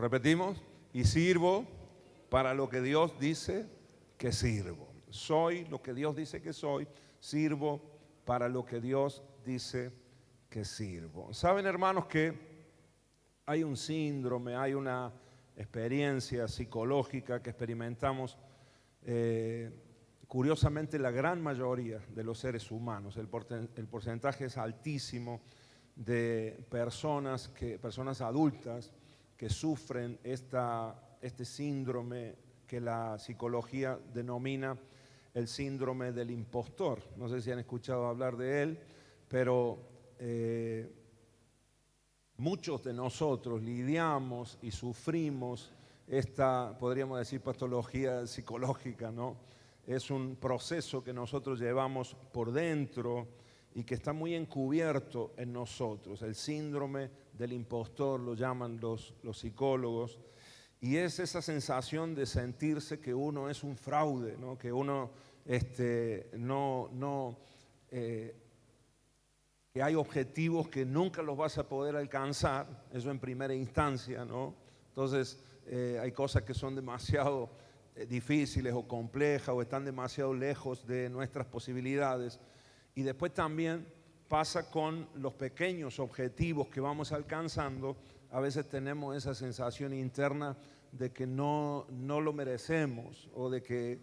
repetimos, y sirvo para lo que Dios dice que sirvo. Soy lo que Dios dice que soy, sirvo para lo que Dios dice que sirvo. Saben, hermanos, que hay un síndrome, hay una experiencia psicológica que experimentamos, curiosamente, la gran mayoría de los seres humanos. El porcentaje es altísimo de personas adultas que sufren este síndrome que la psicología denomina el síndrome del impostor. No sé si han escuchado hablar de él, pero muchos de nosotros lidiamos y sufrimos esta, podríamos decir, patología psicológica, ¿no? Es un proceso que nosotros llevamos por dentro y que está muy encubierto en nosotros. El síndrome del impostor lo llaman los psicólogos, y es esa sensación de sentirse que uno es un fraude, ¿no? Que uno que hay objetivos que nunca los vas a poder alcanzar, eso en primera instancia, ¿no? Entonces hay cosas que son demasiado difíciles o complejas o están demasiado lejos de nuestras posibilidades. Y después también pasa con los pequeños objetivos que vamos alcanzando. A veces tenemos esa sensación interna de que no lo merecemos, o de que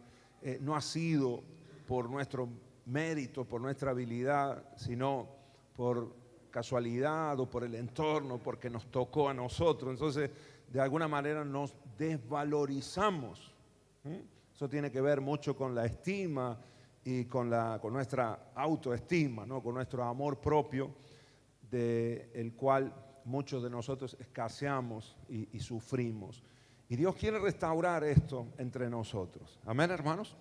no ha sido por nuestro mérito, por nuestra habilidad, sino por casualidad o por el entorno, porque nos tocó a nosotros. Entonces, de alguna manera nos desvalorizamos. Eso tiene que ver mucho con la estima y con nuestra autoestima, ¿no? Con nuestro amor propio, del cual muchos de nosotros escaseamos y sufrimos. Y Dios quiere restaurar esto entre nosotros. Amén, hermanos.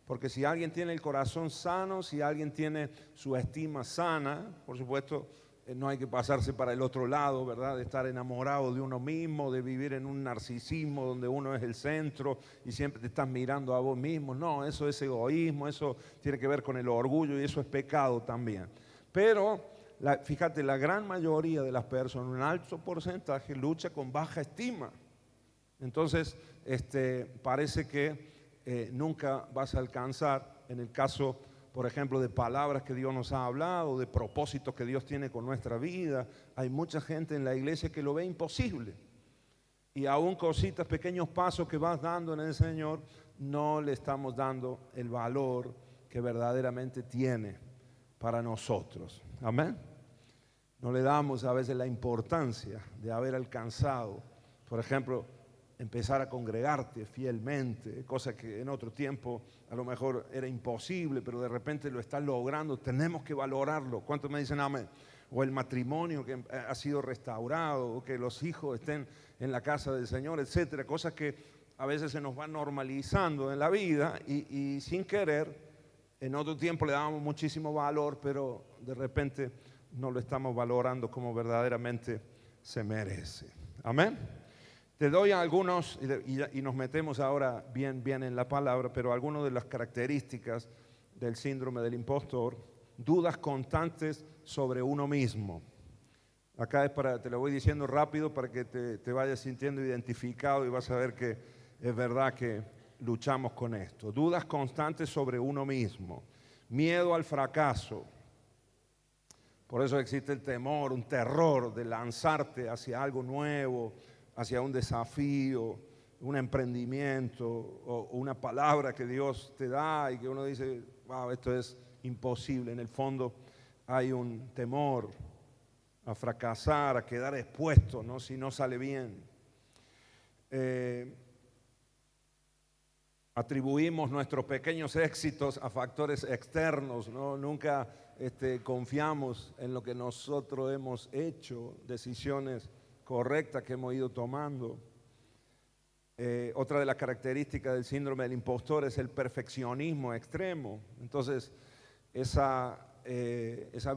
Porque si alguien tiene el corazón sano, si alguien tiene su estima sana, por supuesto, no hay que pasarse para el otro lado, ¿verdad? De estar enamorado de uno mismo, de vivir en un narcisismo donde uno es el centro y siempre te estás mirando a vos mismo. No, eso es egoísmo, eso tiene que ver con el orgullo y eso es pecado también. Pero fíjate, la gran mayoría de las personas, un alto porcentaje, lucha con baja estima. Entonces, parece que nunca vas a alcanzar, en el caso, por ejemplo, de palabras que Dios nos ha hablado, de propósitos que Dios tiene con nuestra vida. Hay mucha gente en la iglesia que lo ve imposible. Y aún cositas, pequeños pasos que vas dando en el Señor, no le estamos dando el valor que verdaderamente tiene para nosotros. Amén. No le damos a veces la importancia de haber alcanzado, por ejemplo, empezar a congregarte fielmente, cosa que en otro tiempo a lo mejor era imposible, pero de repente lo estás logrando. Tenemos que valorarlo. ¿Cuántos me dicen amén? O el matrimonio que ha sido restaurado, o que los hijos estén en la casa del Señor, etcétera. Cosas que a veces se nos van normalizando en la vida y sin querer, en otro tiempo le dábamos muchísimo valor, pero de repente no lo estamos valorando como verdaderamente se merece. Amén. Te doy algunos, y nos metemos ahora bien en la palabra, pero algunas de las características del síndrome del impostor. Dudas constantes sobre uno mismo. Acá te lo voy diciendo rápido para que te vayas sintiendo identificado y vas a ver que es verdad que luchamos con esto. Dudas constantes sobre uno mismo. Miedo al fracaso. Por eso existe el temor, un terror de lanzarte hacia algo nuevo, hacia un desafío, un emprendimiento o una palabra que Dios te da y que uno dice, wow, esto es imposible. En el fondo hay un temor a fracasar, a quedar expuesto, ¿no? Si no sale bien. Atribuimos nuestros pequeños éxitos a factores externos, ¿no? Nunca confiamos en lo que nosotros hemos hecho, decisiones correctas que hemos ido tomando. Otra de las características del síndrome del impostor es el perfeccionismo extremo. Entonces, esa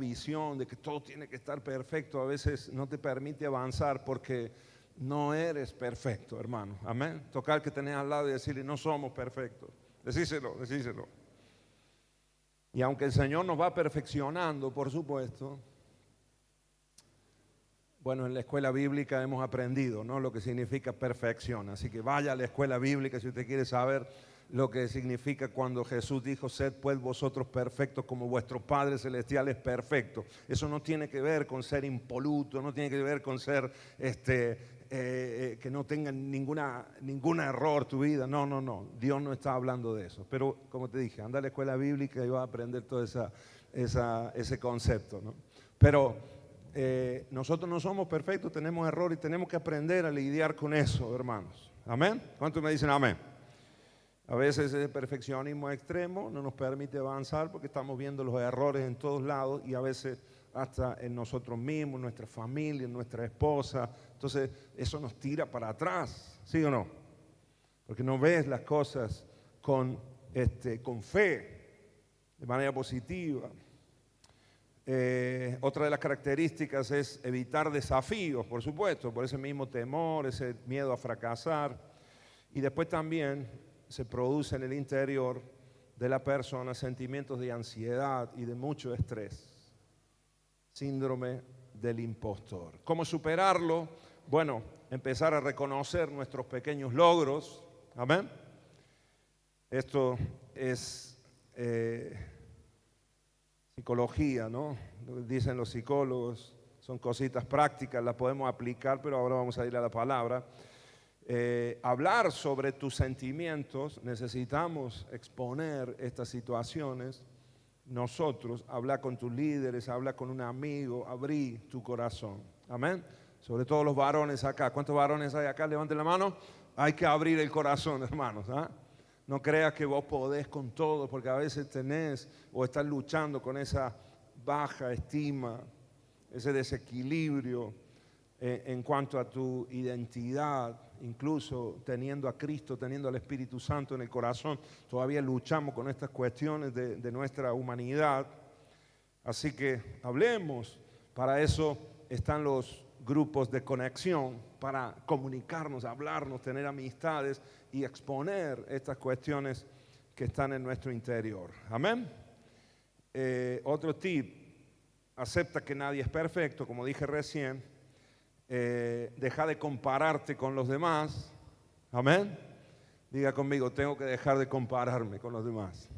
visión de que todo tiene que estar perfecto a veces no te permite avanzar, porque no eres perfecto, hermano. Amén. Tocar que tenés al lado y decirle, no somos perfectos. Decíselo. Y aunque el Señor nos va perfeccionando, por supuesto, Bueno, en la escuela bíblica hemos aprendido, ¿no?, lo que significa perfección. Así que vaya a la escuela bíblica si usted quiere saber lo que significa cuando Jesús dijo: sed pues vosotros perfectos como vuestro Padre Celestial es perfecto. Eso no tiene que ver con ser impoluto, no tiene que ver con ser que no tenga ningún error tu vida. No, no, no. Dios no está hablando de eso. Pero como te dije, anda a la escuela bíblica y vas a aprender todo ese concepto, ¿no? Pero nosotros no somos perfectos, tenemos errores y tenemos que aprender a lidiar con eso, hermanos. ¿Amén? ¿Cuántos me dicen amén? A veces ese perfeccionismo extremo no nos permite avanzar porque estamos viendo los errores en todos lados y a veces hasta en nosotros mismos, en nuestra familia, en nuestra esposa. Entonces eso nos tira para atrás, ¿sí o no? Porque no ves las cosas con fe, de manera positiva. Otra de las características es evitar desafíos, por supuesto, por ese mismo temor, ese miedo a fracasar. Y después también se produce en el interior de la persona sentimientos de ansiedad y de mucho estrés. Síndrome del impostor. ¿Cómo superarlo? Bueno, empezar a reconocer nuestros pequeños logros. Amén. Esto es psicología, ¿no? Lo que dicen los psicólogos son cositas prácticas, las podemos aplicar, pero ahora vamos a ir a la palabra. Hablar sobre tus sentimientos, necesitamos exponer estas situaciones. Nosotros, habla con tus líderes, habla con un amigo, abrí tu corazón. Amén. Sobre todo los varones acá. ¿Cuántos varones hay acá? Levanten la mano. Hay que abrir el corazón, hermanos. ¿Ah? No creas que vos podés con todo, porque a veces tenés o estás luchando con esa baja estima, ese desequilibrio en cuanto a tu identidad. Incluso teniendo a Cristo, teniendo al Espíritu Santo en el corazón, todavía luchamos con estas cuestiones de nuestra humanidad. Así que hablemos. Para eso están los grupos de conexión, para comunicarnos, hablarnos, tener amistades y exponer estas cuestiones que están en nuestro interior. Amén. Otro tip: acepta que nadie es perfecto, como dije recién. Deja de compararte con los demás. Amén. Diga conmigo: tengo que dejar de compararme con los demás.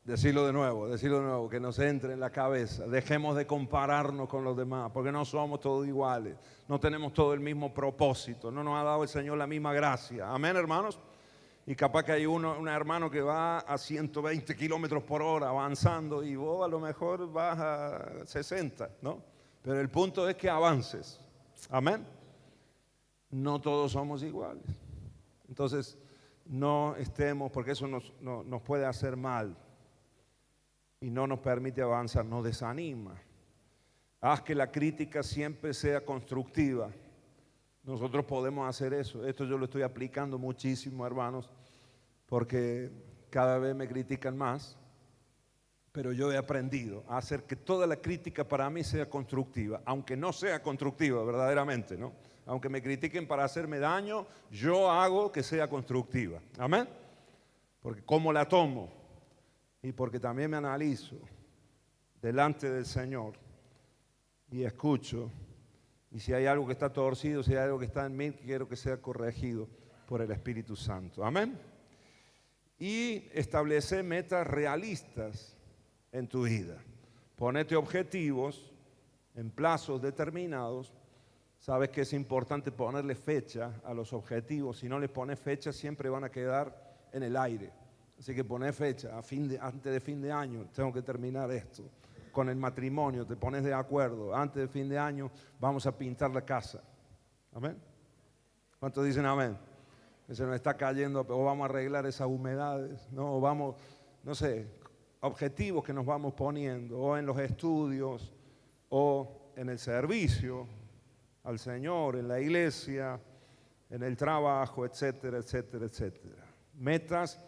Decirlo de nuevo, que nos entre en la cabeza. Dejemos de compararnos con los demás, porque no somos todos iguales, no tenemos todo el mismo propósito, no nos ha dado el Señor la misma gracia. Amén, hermanos. Y capaz que hay un hermano que va a 120 kilómetros por hora avanzando y vos a lo mejor vas a 60, ¿no? Pero el punto es que avances. Amén. No todos somos iguales. Entonces, no estemos, porque eso nos puede hacer mal y no nos permite avanzar, nos desanima. Haz que la crítica siempre sea constructiva. Nosotros podemos hacer eso. Esto yo lo estoy aplicando muchísimo, hermanos, porque cada vez me critican más. Pero yo he aprendido a hacer que toda la crítica para mí sea constructiva, aunque no sea constructiva verdaderamente, ¿no? Aunque me critiquen para hacerme daño, yo hago que sea constructiva. Amén. Porque cómo la tomo y porque también me analizo delante del Señor y escucho. Y si hay algo que está torcido, si hay algo que está en mí, quiero que sea corregido por el Espíritu Santo. Amén. Y establece metas realistas en tu vida. Ponete objetivos en plazos determinados. Sabes que es importante ponerle fecha a los objetivos. Si no les pones fecha, siempre van a quedar en el aire. Así que poné fecha, antes de fin de año tengo que terminar esto. Con el matrimonio te pones de acuerdo, antes de fin de año vamos a pintar la casa. Amén. ¿Cuántos dicen amén? Que se nos está cayendo, o vamos a arreglar esas humedades, ¿no? O vamos, no sé, objetivos que nos vamos poniendo, o en los estudios, o en el servicio al Señor, en la iglesia, en el trabajo, etcétera, etcétera, etcétera. Metas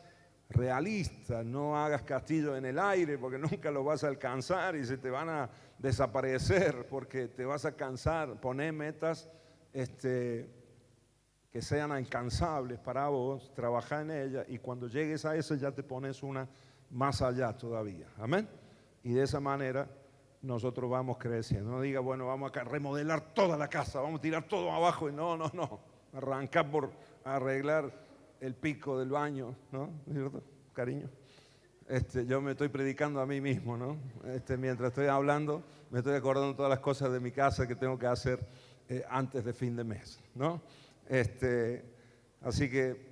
realistas, no hagas castillos en el aire porque nunca los vas a alcanzar y se te van a desaparecer porque te vas a cansar. Poné metas que sean alcanzables para vos, trabaja en ellas y cuando llegues a eso ya te pones una más allá todavía. Amén. Y de esa manera nosotros vamos creciendo. No diga, bueno, vamos a remodelar toda la casa, vamos a tirar todo abajo. Y no. Arrancar por arreglar el pico del baño, ¿no? ¿Cierto, cariño? Yo me estoy predicando a mí mismo, ¿no? Mientras estoy hablando, me estoy acordando todas las cosas de mi casa que tengo que hacer antes de fin de mes, ¿no? Así que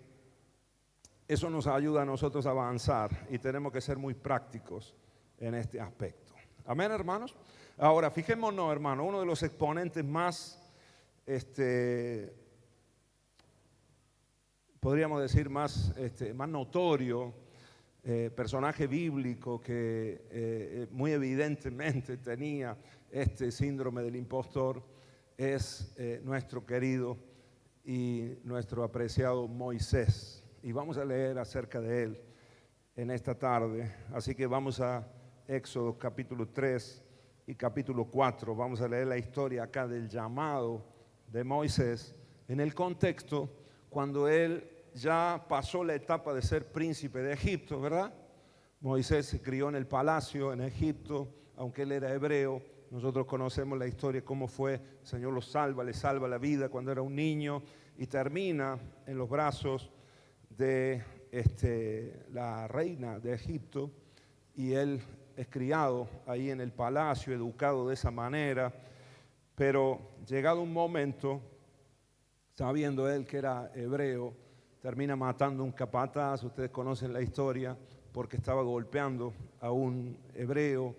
eso nos ayuda a nosotros a avanzar y tenemos que ser muy prácticos en este aspecto. Amén, hermanos. Ahora, fijémonos, hermano, uno de los exponentes más, podríamos decir más notorio, personaje bíblico que muy evidentemente tenía este síndrome del impostor, es nuestro querido y nuestro apreciado Moisés. Y vamos a leer acerca de él en esta tarde. Así que vamos a Éxodo capítulo 3 y capítulo 4. Vamos a leer la historia acá del llamado de Moisés en el contexto cuando él ya pasó la etapa de ser príncipe de Egipto, ¿verdad? Moisés se crió en el palacio en Egipto, aunque él era hebreo. Nosotros conocemos la historia, cómo fue, el Señor lo salva, le salva la vida cuando era un niño y termina en los brazos de la reina de Egipto, y él es criado ahí en el palacio, educado de esa manera, pero llegado un momento, sabiendo él que era hebreo, termina matando a un capataz. Ustedes conocen la historia, porque estaba golpeando a un hebreo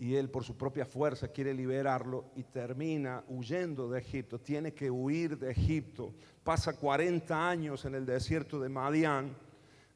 y él por su propia fuerza quiere liberarlo y termina huyendo de Egipto. Tiene que huir de Egipto. Pasa 40 años en el desierto de Madián.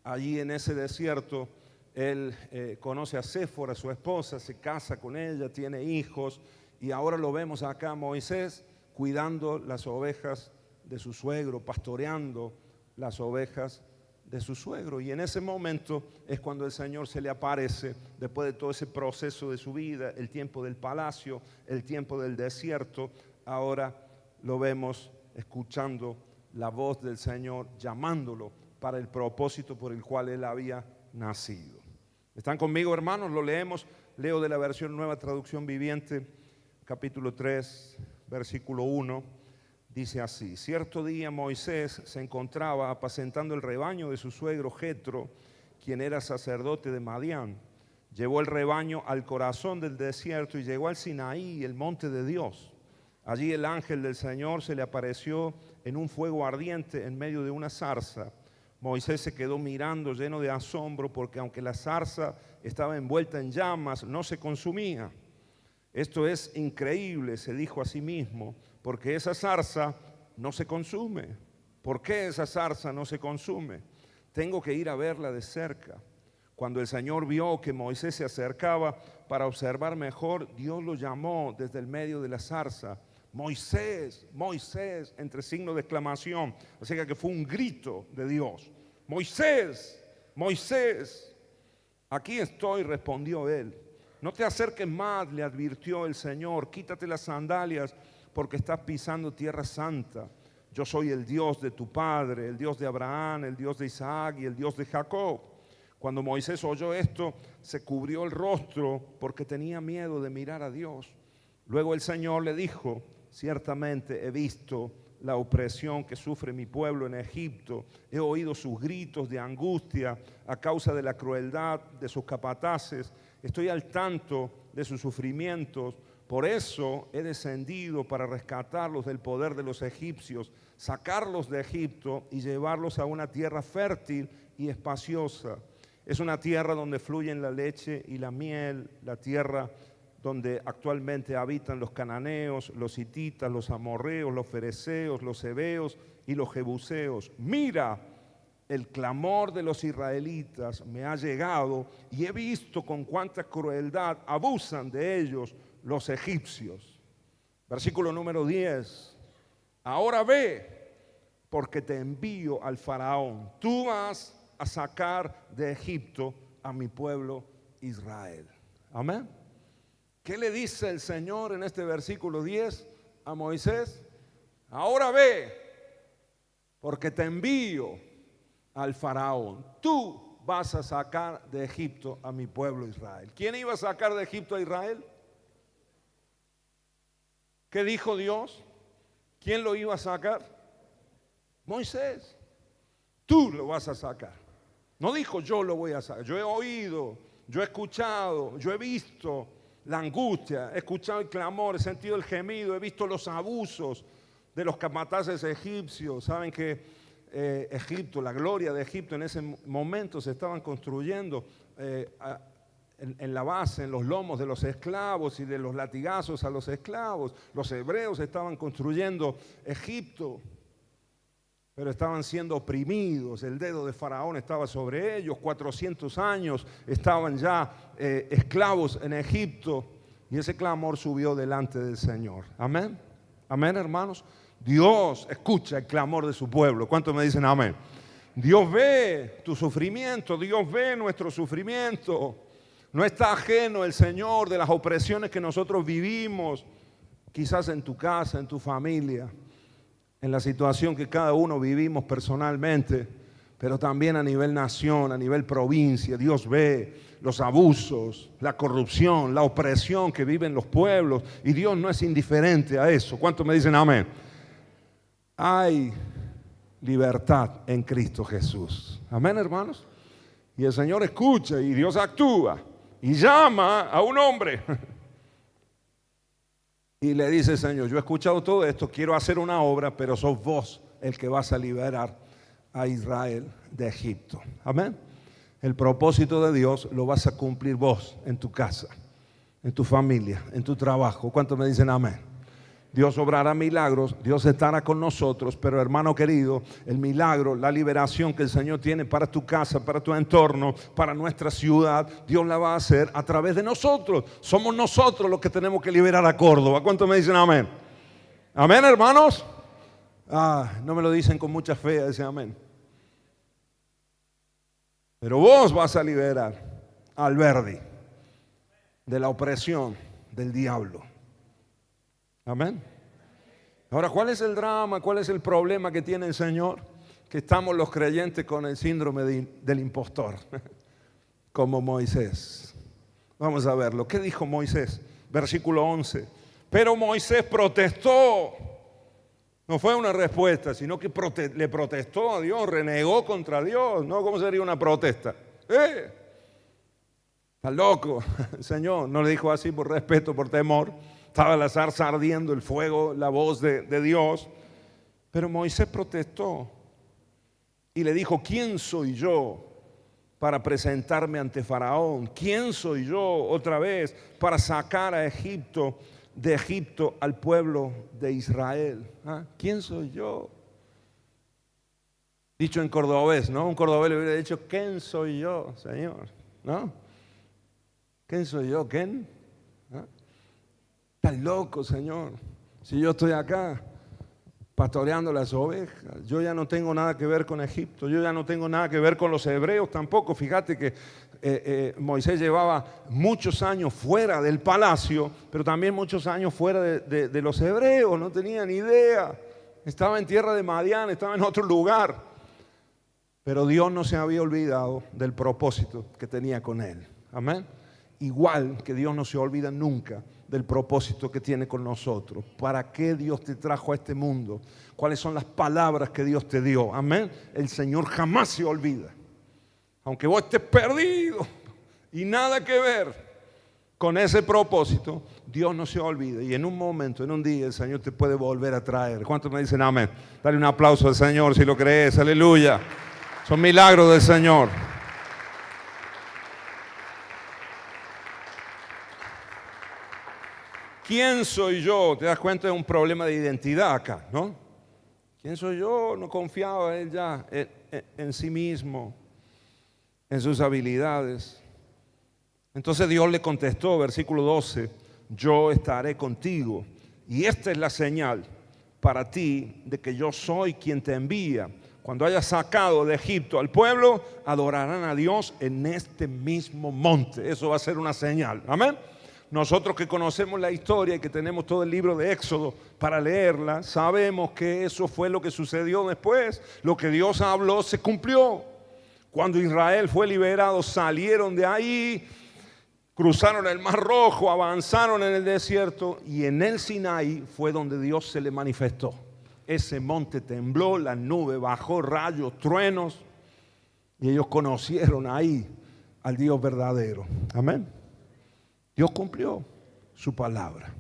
Allí en ese desierto él conoce a Séfora, su esposa, se casa con ella, tiene hijos, y ahora lo vemos acá Moisés cuidando las ovejas de su suegro, pastoreando las ovejas de su suegro. Y en ese momento es cuando el Señor se le aparece, después de todo ese proceso de su vida, el tiempo del palacio, el tiempo del desierto. Ahora lo vemos escuchando la voz del Señor, llamándolo para el propósito por el cual él había nacido. ¿Están conmigo, hermanos? Lo leemos. Leo de la versión Nueva Traducción Viviente, capítulo 3, versículo 1. Dice así: cierto día Moisés se encontraba apacentando el rebaño de su suegro Jetro, quien era sacerdote de Madián. Llevó el rebaño al corazón del desierto y llegó al Sinaí, el monte de Dios. Allí el ángel del Señor se le apareció en un fuego ardiente en medio de una zarza. Moisés se quedó mirando lleno de asombro, porque aunque la zarza estaba envuelta en llamas, no se consumía. Esto es increíble, se dijo a sí mismo, porque esa zarza no se consume. ¿Por qué esa zarza no se consume? Tengo que ir a verla de cerca. Cuando el Señor vio que Moisés se acercaba para observar mejor, Dios lo llamó desde el medio de la zarza: Moisés, Moisés, entre signos de exclamación. O sea que fue un grito de Dios: Moisés, Moisés. Aquí estoy, respondió él. No te acerques más, le advirtió el Señor. Quítate las sandalias, porque estás pisando tierra santa. Yo soy el Dios de tu padre, el Dios de Abraham, el Dios de Isaac y el Dios de Jacob. Cuando Moisés oyó esto, se cubrió el rostro porque tenía miedo de mirar a Dios. Luego el Señor le dijo: ciertamente he visto la opresión que sufre mi pueblo en Egipto. He oído sus gritos de angustia a causa de la crueldad de sus capataces. Estoy al tanto de sus sufrimientos. Por eso he descendido para rescatarlos del poder de los egipcios, sacarlos de Egipto y llevarlos a una tierra fértil y espaciosa. Es una tierra donde fluyen la leche y la miel, la tierra donde actualmente habitan los cananeos, los hititas, los amorreos, los fereceos, los heveos y los jebuseos. Mira, el clamor de los israelitas me ha llegado y he visto con cuánta crueldad abusan de ellos los egipcios. Versículo número 10. Ahora ve, porque te envío al faraón. Tú vas a sacar de Egipto a mi pueblo Israel. Amén. ¿Qué le dice el Señor en este versículo 10 a Moisés? Ahora ve, porque te envío al faraón. Tú vas a sacar de Egipto a mi pueblo Israel. ¿Quién iba a sacar de Egipto a Israel? ¿Qué dijo Dios? ¿Quién lo iba a sacar? Moisés. Tú lo vas a sacar. No dijo yo lo voy a sacar. Yo he oído, yo he escuchado, yo he visto la angustia, he escuchado el clamor, he sentido el gemido, he visto los abusos de los capataces egipcios. Saben que Egipto, la gloria de Egipto en ese momento se estaban construyendo en la base, en los lomos de los esclavos y de los latigazos a los esclavos. Los hebreos estaban construyendo Egipto, pero estaban siendo oprimidos. El dedo de Faraón estaba sobre ellos. 400 años estaban ya esclavos en Egipto, y ese clamor subió delante del Señor. Amén. Amén, hermanos. Dios escucha el clamor de su pueblo. ¿Cuántos me dicen amén? Dios ve tu sufrimiento, Dios ve nuestro sufrimiento. No está ajeno el Señor de las opresiones que nosotros vivimos, quizás en tu casa, en tu familia, en la situación que cada uno vivimos personalmente, pero también a nivel nación, a nivel provincia. Dios ve los abusos, la corrupción, la opresión que viven los pueblos, y Dios no es indiferente a eso. ¿Cuántos me dicen amén? Hay libertad en Cristo Jesús. Amén, hermanos. Y el Señor escucha y Dios actúa y llama a un hombre y le dice: Señor, yo he escuchado todo esto, quiero hacer una obra, pero sos vos el que vas a liberar a Israel de Egipto. Amén. El propósito de Dios lo vas a cumplir vos en tu casa, en tu familia, en tu trabajo. ¿Cuántos me dicen amén? Dios obrará milagros, Dios estará con nosotros, pero hermano querido, el milagro, la liberación que el Señor tiene para tu casa, para tu entorno, para nuestra ciudad, Dios la va a hacer a través de nosotros. Somos nosotros los que tenemos que liberar a Córdoba. ¿Cuántos me dicen amén? Amén, hermanos. No me lo dicen con mucha fe, dicen amén. Pero vos vas a liberar al Verdi de la opresión del diablo. Amén. Ahora, ¿cuál es el drama? ¿Cuál es el problema que tiene el Señor? Que estamos los creyentes con el síndrome del impostor, como Moisés. Vamos a verlo. ¿Qué dijo Moisés? Versículo 11. Pero Moisés protestó. No fue una respuesta, sino que le protestó a Dios, renegó contra Dios. ¿No? ¿Cómo sería una protesta? Está loco. El Señor no le dijo así por respeto, por temor. Estaba la zarza ardiendo, el fuego, la voz de Dios. Pero Moisés protestó y le dijo: ¿quién soy yo para presentarme ante Faraón? ¿Quién soy yo otra vez para sacar de Egipto al pueblo de Israel? ¿Quién soy yo? Dicho en cordobés, ¿no? Un cordobés le hubiera dicho: ¿quién soy yo, Señor? ¿No? ¿Quién soy yo? ¿Quién? Estás loco, Señor. Si yo estoy acá pastoreando las ovejas, yo ya no tengo nada que ver con Egipto, yo ya no tengo nada que ver con los hebreos tampoco. Fíjate que Moisés llevaba muchos años fuera del palacio, pero también muchos años fuera de los hebreos. No tenía ni idea. Estaba en tierra de Madián, estaba en otro lugar. Pero Dios no se había olvidado del propósito que tenía con él. Amén. Igual que Dios no se olvida nunca del propósito que tiene con nosotros. ¿Para qué Dios te trajo a este mundo? ¿Cuáles son las palabras que Dios te dio? Amén. El Señor jamás se olvida. Aunque vos estés perdido y nada que ver con ese propósito, Dios no se olvida. Y en un momento, en un día, el Señor te puede volver a traer. ¿Cuántos me dicen amén? Dale un aplauso al Señor si lo crees. Aleluya. Son milagros del Señor. ¿Quién soy yo? Te das cuenta de un problema de identidad acá, ¿no? ¿Quién soy yo? No confiaba él ya en sí mismo, en sus habilidades. Entonces Dios le contestó, versículo 12: yo estaré contigo, y esta es la señal para ti de que yo soy quien te envía. Cuando hayas sacado de Egipto al pueblo, adorarán a Dios en este mismo monte. Eso va a ser una señal. Amén. Nosotros que conocemos la historia y que tenemos todo el libro de Éxodo para leerla, sabemos que eso fue lo que sucedió después. Lo que Dios habló se cumplió. Cuando Israel fue liberado, salieron de ahí. Cruzaron el Mar Rojo, avanzaron en el desierto y en el Sinaí fue donde Dios se le manifestó. Ese monte tembló, la nube bajó, rayos, truenos, y ellos conocieron ahí al Dios verdadero. Amén. Dios cumplió su palabra.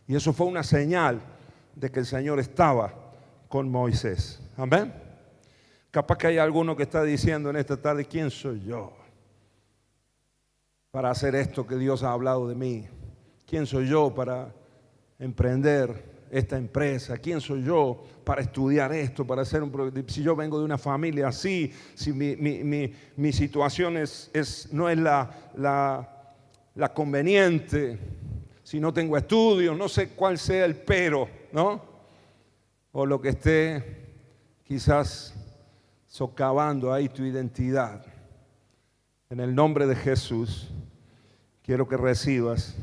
Y eso fue una señal de que el Señor estaba con Moisés. Amén. Capaz que hay alguno que está diciendo en esta tarde: ¿quién soy yo para hacer esto que Dios ha hablado de mí? ¿Quién soy yo para emprender esta empresa? ¿Quién soy yo para estudiar esto, para hacer si yo vengo de una familia así, si mi situación no es la conveniente, si no tengo estudios, no sé cuál sea el pero, ¿no? O lo que esté quizás socavando ahí tu identidad. En el nombre de Jesús, quiero que recibas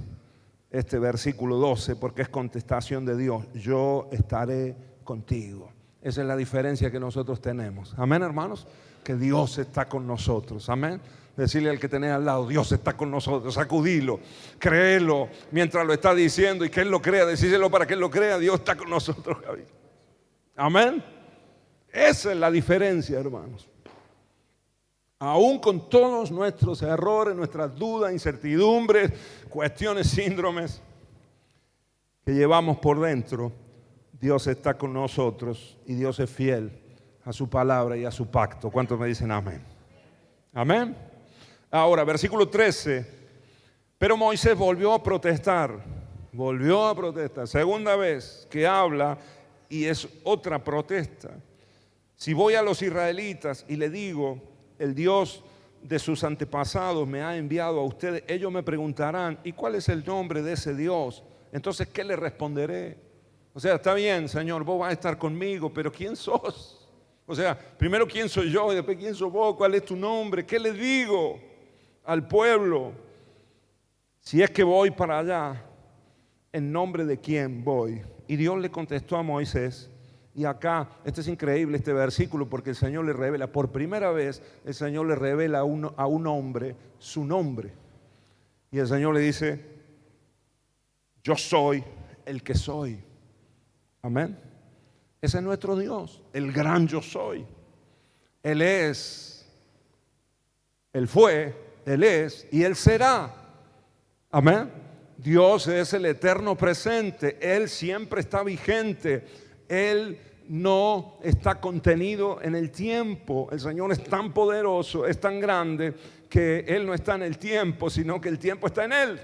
este versículo 12, porque es contestación de Dios. Yo estaré contigo. Esa es la diferencia que nosotros tenemos. Amén, hermanos. Que Dios está con nosotros. Amén. Decirle al que tenés al lado: Dios está con nosotros. Sacudilo, créelo mientras lo está diciendo, y que Él lo crea. Decíselo para que Él lo crea. Dios está con nosotros, Javi. Amén. Esa es la diferencia, hermanos. Aún con todos nuestros errores, nuestras dudas, incertidumbres, cuestiones, síndromes que llevamos por dentro, Dios está con nosotros y Dios es fiel a su palabra y a su pacto. ¿Cuántos me dicen amén? Amén. Ahora, versículo 13. Pero Moisés volvió a protestar. Segunda vez que habla, y es otra protesta. Si voy a los israelitas y le digo: el Dios de sus antepasados me ha enviado a ustedes, ellos me preguntarán: ¿y cuál es el nombre de ese Dios? Entonces, ¿qué le responderé? O sea, está bien, Señor, vos vas a estar conmigo, pero ¿quién sos? O sea, primero ¿quién soy yo? Y después ¿quién sos vos? ¿Cuál es tu nombre? ¿Qué le digo al pueblo? Si es que voy para allá, ¿en nombre de quién voy? Y Dios le contestó a Moisés. Y acá, este es increíble, este versículo, porque el Señor le revela, por primera vez, el Señor le revela a un hombre su nombre. Y el Señor le dice: yo soy el que soy. Amén. Ese es nuestro Dios, el gran yo soy. Él es, Él fue, Él es y Él será. Amén. Dios es el eterno presente, Él siempre está vigente, Él no está contenido en el tiempo. El Señor es tan poderoso, es tan grande, que Él no está en el tiempo, sino que el tiempo está en Él.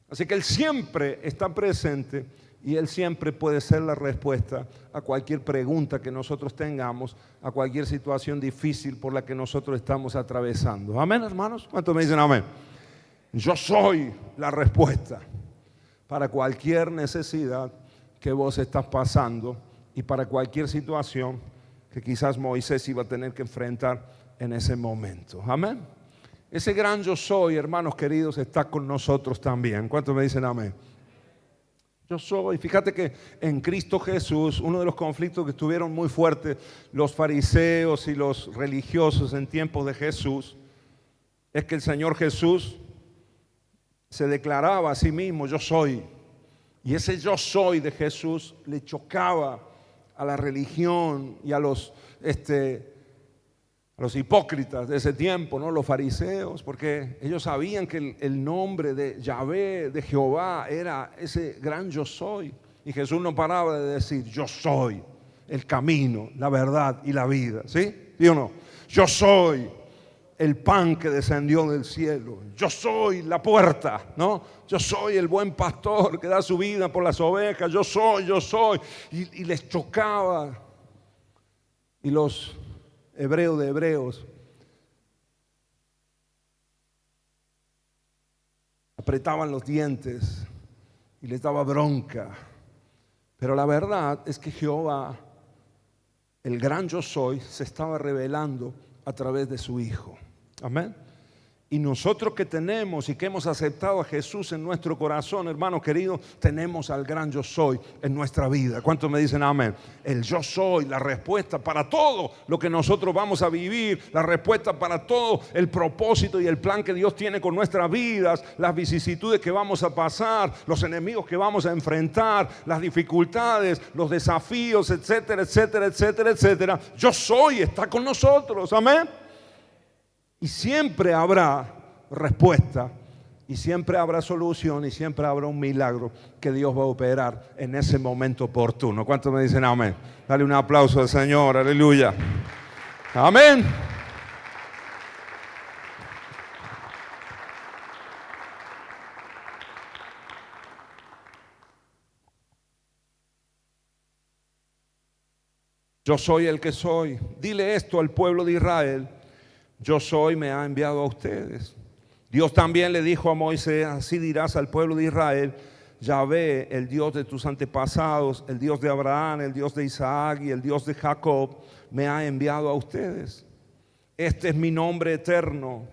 Así que Él siempre está presente y Él siempre puede ser la respuesta a cualquier pregunta que nosotros tengamos, a cualquier situación difícil por la que nosotros estamos atravesando. Amén, hermanos. ¿Cuántos me dicen amén? Yo soy la respuesta para cualquier necesidad que vos estás pasando y para cualquier situación que quizás Moisés iba a tener que enfrentar en ese momento. Amén. Ese gran yo soy, hermanos queridos, está con nosotros también. ¿Cuántos me dicen amén? Yo soy. Fíjate que en Cristo Jesús, uno de los conflictos que estuvieron muy fuertes los fariseos y los religiosos en tiempos de Jesús, es que el Señor Jesús se declaraba a sí mismo: yo soy. Y ese yo soy de Jesús le chocaba a la religión y a los hipócritas de ese tiempo, ¿no? Los fariseos, porque ellos sabían que el nombre de Yahvé, de Jehová, era ese gran yo soy. Y Jesús no paraba de decir: yo soy el camino, la verdad y la vida. ¿Sí? ¿Sí o no? Yo soy el pan que descendió del cielo. Yo soy la puerta, ¿no? Yo soy el buen pastor que da su vida por las ovejas. Yo soy. Y les chocaba. Y los hebreos de hebreos apretaban los dientes y les daba bronca. Pero la verdad es que Jehová, el gran yo soy, se estaba revelando a través de su Hijo. Amén. Y nosotros que tenemos y que hemos aceptado a Jesús en nuestro corazón, hermano querido, tenemos al gran yo soy en nuestra vida. ¿Cuántos me dicen amén? El yo soy, la respuesta para todo lo que nosotros vamos a vivir, la respuesta para todo el propósito y el plan que Dios tiene con nuestras vidas, las vicisitudes que vamos a pasar, los enemigos que vamos a enfrentar, las dificultades, los desafíos, etcétera, etcétera, etcétera, etcétera. Yo soy, está con nosotros, amén. Y siempre habrá respuesta, y siempre habrá solución, y siempre habrá un milagro que Dios va a operar en ese momento oportuno. ¿Cuántos me dicen amén? Dale un aplauso al Señor, aleluya. Amén. Yo soy el que soy. Dile esto al pueblo de Israel. Yo soy, me ha enviado a ustedes. Dios también le dijo a Moisés, así dirás al pueblo de Israel, Yahvé, el Dios de tus antepasados, el Dios de Abraham, el Dios de Isaac y el Dios de Jacob, me ha enviado a ustedes. Este es mi nombre eterno,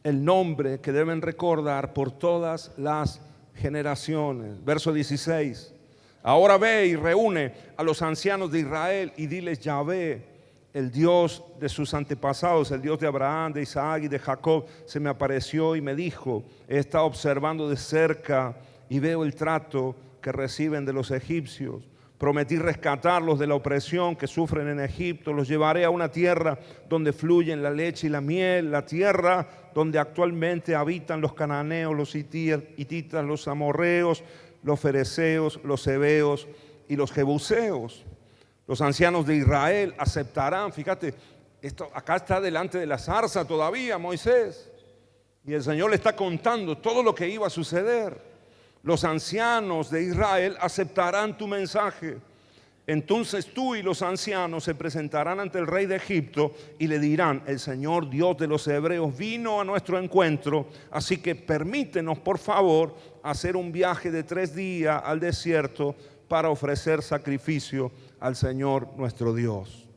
el nombre que deben recordar por todas las generaciones. Verso 16. Ahora ve y reúne a los ancianos de Israel y diles, Yahvé, el Dios de sus antepasados, el Dios de Abraham, de Isaac y de Jacob, se me apareció y me dijo, he estado observando de cerca y veo el trato que reciben de los egipcios. Prometí rescatarlos de la opresión que sufren en Egipto. Los llevaré a una tierra donde fluyen la leche y la miel, la tierra donde actualmente habitan los cananeos, los hititas, los amorreos, los fereceos, los heveos y los jebuseos. Los ancianos de Israel aceptarán, fíjate, esto acá está delante de la zarza todavía Moisés, y el Señor le está contando todo lo que iba a suceder. Los ancianos de Israel aceptarán tu mensaje. Entonces tú y los ancianos se presentarán ante el rey de Egipto y le dirán, el Señor Dios de los hebreos vino a nuestro encuentro, así que permítenos por favor hacer un viaje de 3 días al desierto para ofrecer sacrificio al Señor nuestro Dios.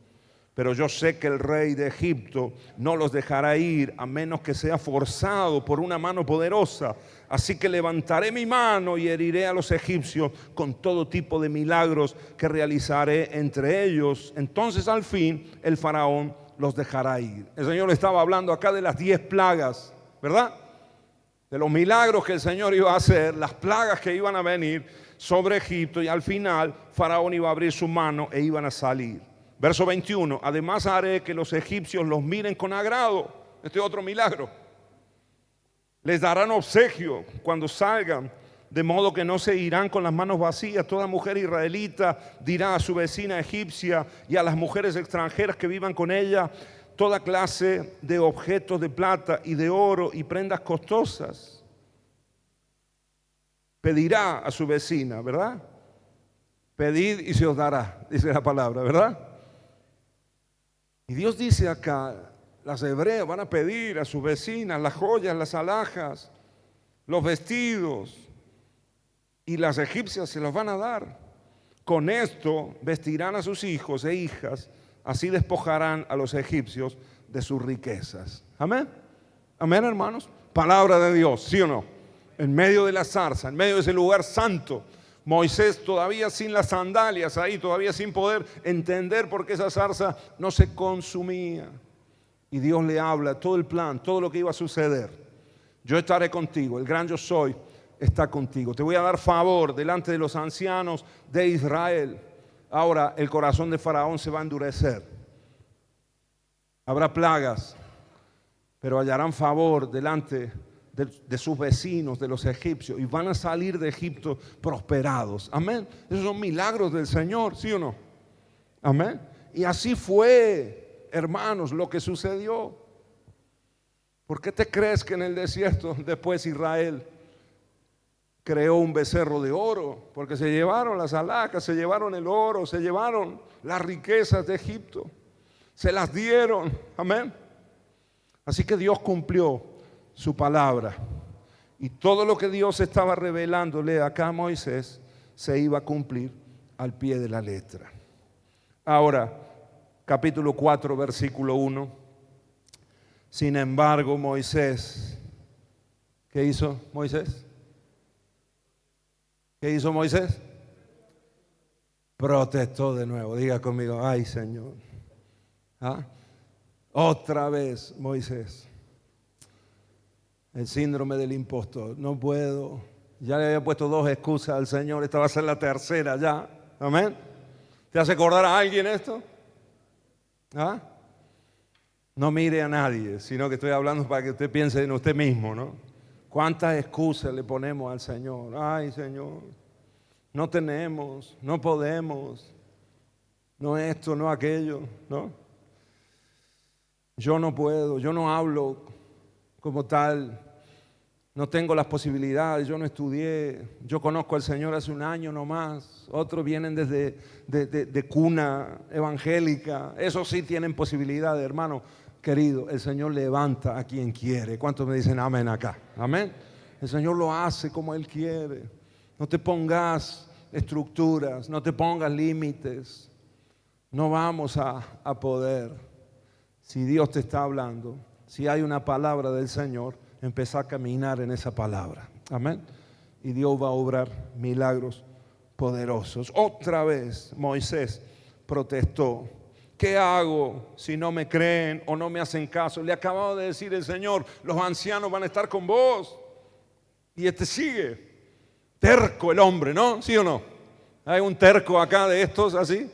Pero yo sé que el rey de Egipto no los dejará ir a menos que sea forzado por una mano poderosa. Así que levantaré mi mano y heriré a los egipcios con todo tipo de milagros que realizaré entre ellos. Entonces al fin el faraón los dejará ir. El Señor estaba hablando acá de las 10 plagas, ¿verdad? De los milagros que el Señor iba a hacer, las plagas que iban a venir sobre Egipto, y al final Faraón iba a abrir su mano e iban a salir. Verso 21, además haré que los egipcios los miren con agrado. Este es otro milagro. Les darán obsequio cuando salgan, de modo que no se irán con las manos vacías. Toda mujer israelita dirá a su vecina egipcia y a las mujeres extranjeras que vivan con ella toda clase de objetos de plata y de oro y prendas costosas. Pedirá a su vecina, ¿verdad? Pedid y se os dará, dice la palabra, ¿verdad? Y Dios dice acá, las hebreas van a pedir a sus vecinas las joyas, las alhajas, los vestidos, y las egipcias se los van a dar. Con esto vestirán a sus hijos e hijas, así despojarán a los egipcios de sus riquezas. Amén. Amén, hermanos. Palabra de Dios, ¿sí o no? En medio de la zarza, en medio de ese lugar santo, Moisés todavía sin las sandalias ahí, todavía sin poder entender por qué esa zarza no se consumía. Y Dios le habla todo el plan, todo lo que iba a suceder. Yo estaré contigo, el gran yo soy está contigo. Te voy a dar favor delante de los ancianos de Israel. Ahora el corazón de Faraón se va a endurecer. Habrá plagas, pero hallarán favor delante de sus vecinos, de los egipcios, y van a salir de Egipto prosperados. Amén. Esos son milagros del Señor, ¿sí o no? Amén. Y así fue, hermanos, lo que sucedió. ¿Por qué te crees que en el desierto después Israel creó un becerro de oro? Porque se llevaron las alhajas, se llevaron el oro, se llevaron las riquezas de Egipto, se las dieron. Amén. Así que Dios cumplió su palabra, y todo lo que Dios estaba revelándole acá a Moisés se iba a cumplir al pie de la letra. Ahora, capítulo 4, versículo 1. Sin embargo, Moisés ¿Qué hizo Moisés? ¿Qué hizo Moisés? Protestó de nuevo. Diga conmigo, ay Señor. ¿Ah? Otra vez Moisés. El síndrome del impostor. No puedo. Ya le había puesto 2 excusas al Señor. Esta va a ser la tercera ya. Amén. ¿Te hace acordar a alguien esto? ¿Ah? No mire a nadie, sino que estoy hablando para que usted piense en usted mismo, ¿no? ¿Cuántas excusas le ponemos al Señor? Ay, Señor, no tenemos, no podemos, no esto, no aquello, ¿no? Yo no puedo, yo no hablo como tal, no tengo las posibilidades, yo no estudié, yo conozco al Señor hace un año nomás, otros vienen desde de cuna evangélica, esos sí tienen posibilidades, hermano querido, el Señor levanta a quien quiere. ¿Cuántos me dicen amén acá? Amén. El Señor lo hace como Él quiere. No te pongas estructuras, no te pongas límites, no vamos a poder. Si Dios te está hablando, si hay una palabra del Señor, empezá a caminar en esa palabra. Amén. Y Dios va a obrar milagros poderosos. Otra vez Moisés protestó. ¿Qué hago si no me creen o no me hacen caso? Le acababa de decir el Señor, los ancianos van a estar con vos. Y sigue. Terco el hombre, ¿no? ¿Sí o no? ¿Hay un terco acá de estos así?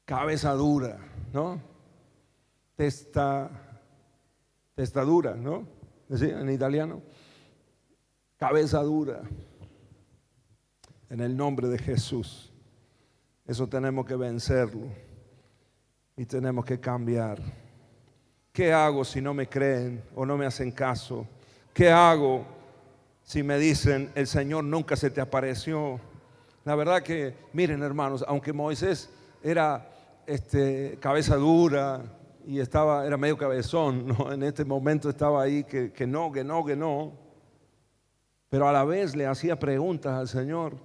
Cabeza dura, ¿no? Testadura, ¿no? ¿Sí? En italiano. Cabeza dura. En el nombre de Jesús. Eso tenemos que vencerlo. Y tenemos que cambiar. ¿Qué hago si no me creen o no me hacen caso? ¿Qué hago si me dicen, el Señor nunca se te apareció? La verdad que, miren hermanos, aunque Moisés era cabeza dura y era medio cabezón, ¿no? En este momento estaba ahí que no. Pero a la vez le hacía preguntas al Señor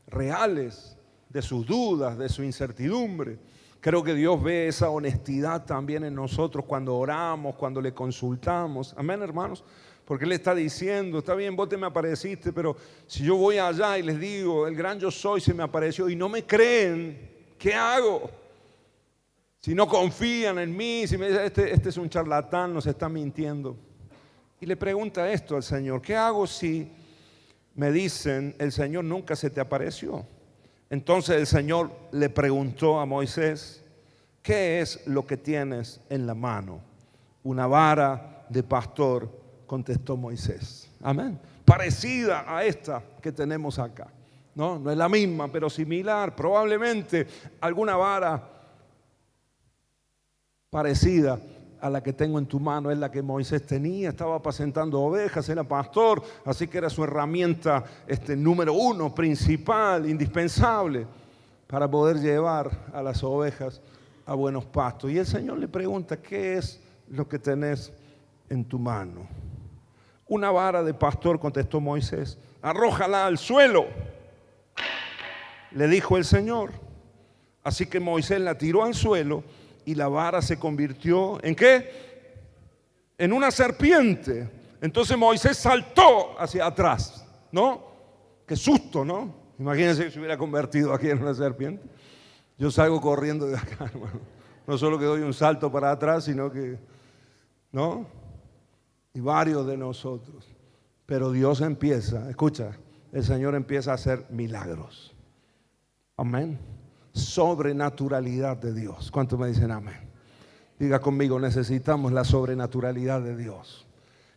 reales de sus dudas, de su incertidumbre. Creo que Dios ve esa honestidad también en nosotros cuando oramos, cuando le consultamos. Amén, hermanos. Porque Él está diciendo, está bien, vos te me apareciste, pero si yo voy allá y les digo, el gran yo soy se me apareció y no me creen, ¿qué hago? Si no confían en mí, si me dicen, este es un charlatán, nos está mintiendo. Y le pregunta esto al Señor, ¿qué hago si me dicen, el Señor nunca se te apareció? Entonces el Señor le preguntó a Moisés, ¿qué es lo que tienes en la mano? Una vara de pastor, contestó Moisés. Amén. Parecida a esta que tenemos acá. No es la misma, pero similar. Probablemente alguna vara parecida a la que tengo en tu mano es la que Moisés tenía. Estaba apacentando ovejas, era pastor, así que era su herramienta número 1, principal, indispensable para poder llevar a las ovejas a buenos pastos. Y el Señor le pregunta, ¿qué es lo que tenés en tu mano? Una vara de pastor, contestó Moisés. Arrójala al suelo, le dijo el Señor. Así que Moisés la tiró al suelo y la vara se convirtió ¿en qué? En una serpiente. Entonces Moisés saltó hacia atrás, ¿no? Qué susto, ¿no? Imagínense que se hubiera convertido aquí en una serpiente. Yo salgo corriendo de acá, hermano. No solo que doy un salto para atrás, sino que, ¿no? Y varios de nosotros. Pero Dios empieza, escucha, el Señor empieza a hacer milagros. Amén. Sobrenaturalidad de Dios. ¿Cuántos me dicen amén? Diga conmigo, necesitamos la sobrenaturalidad de Dios.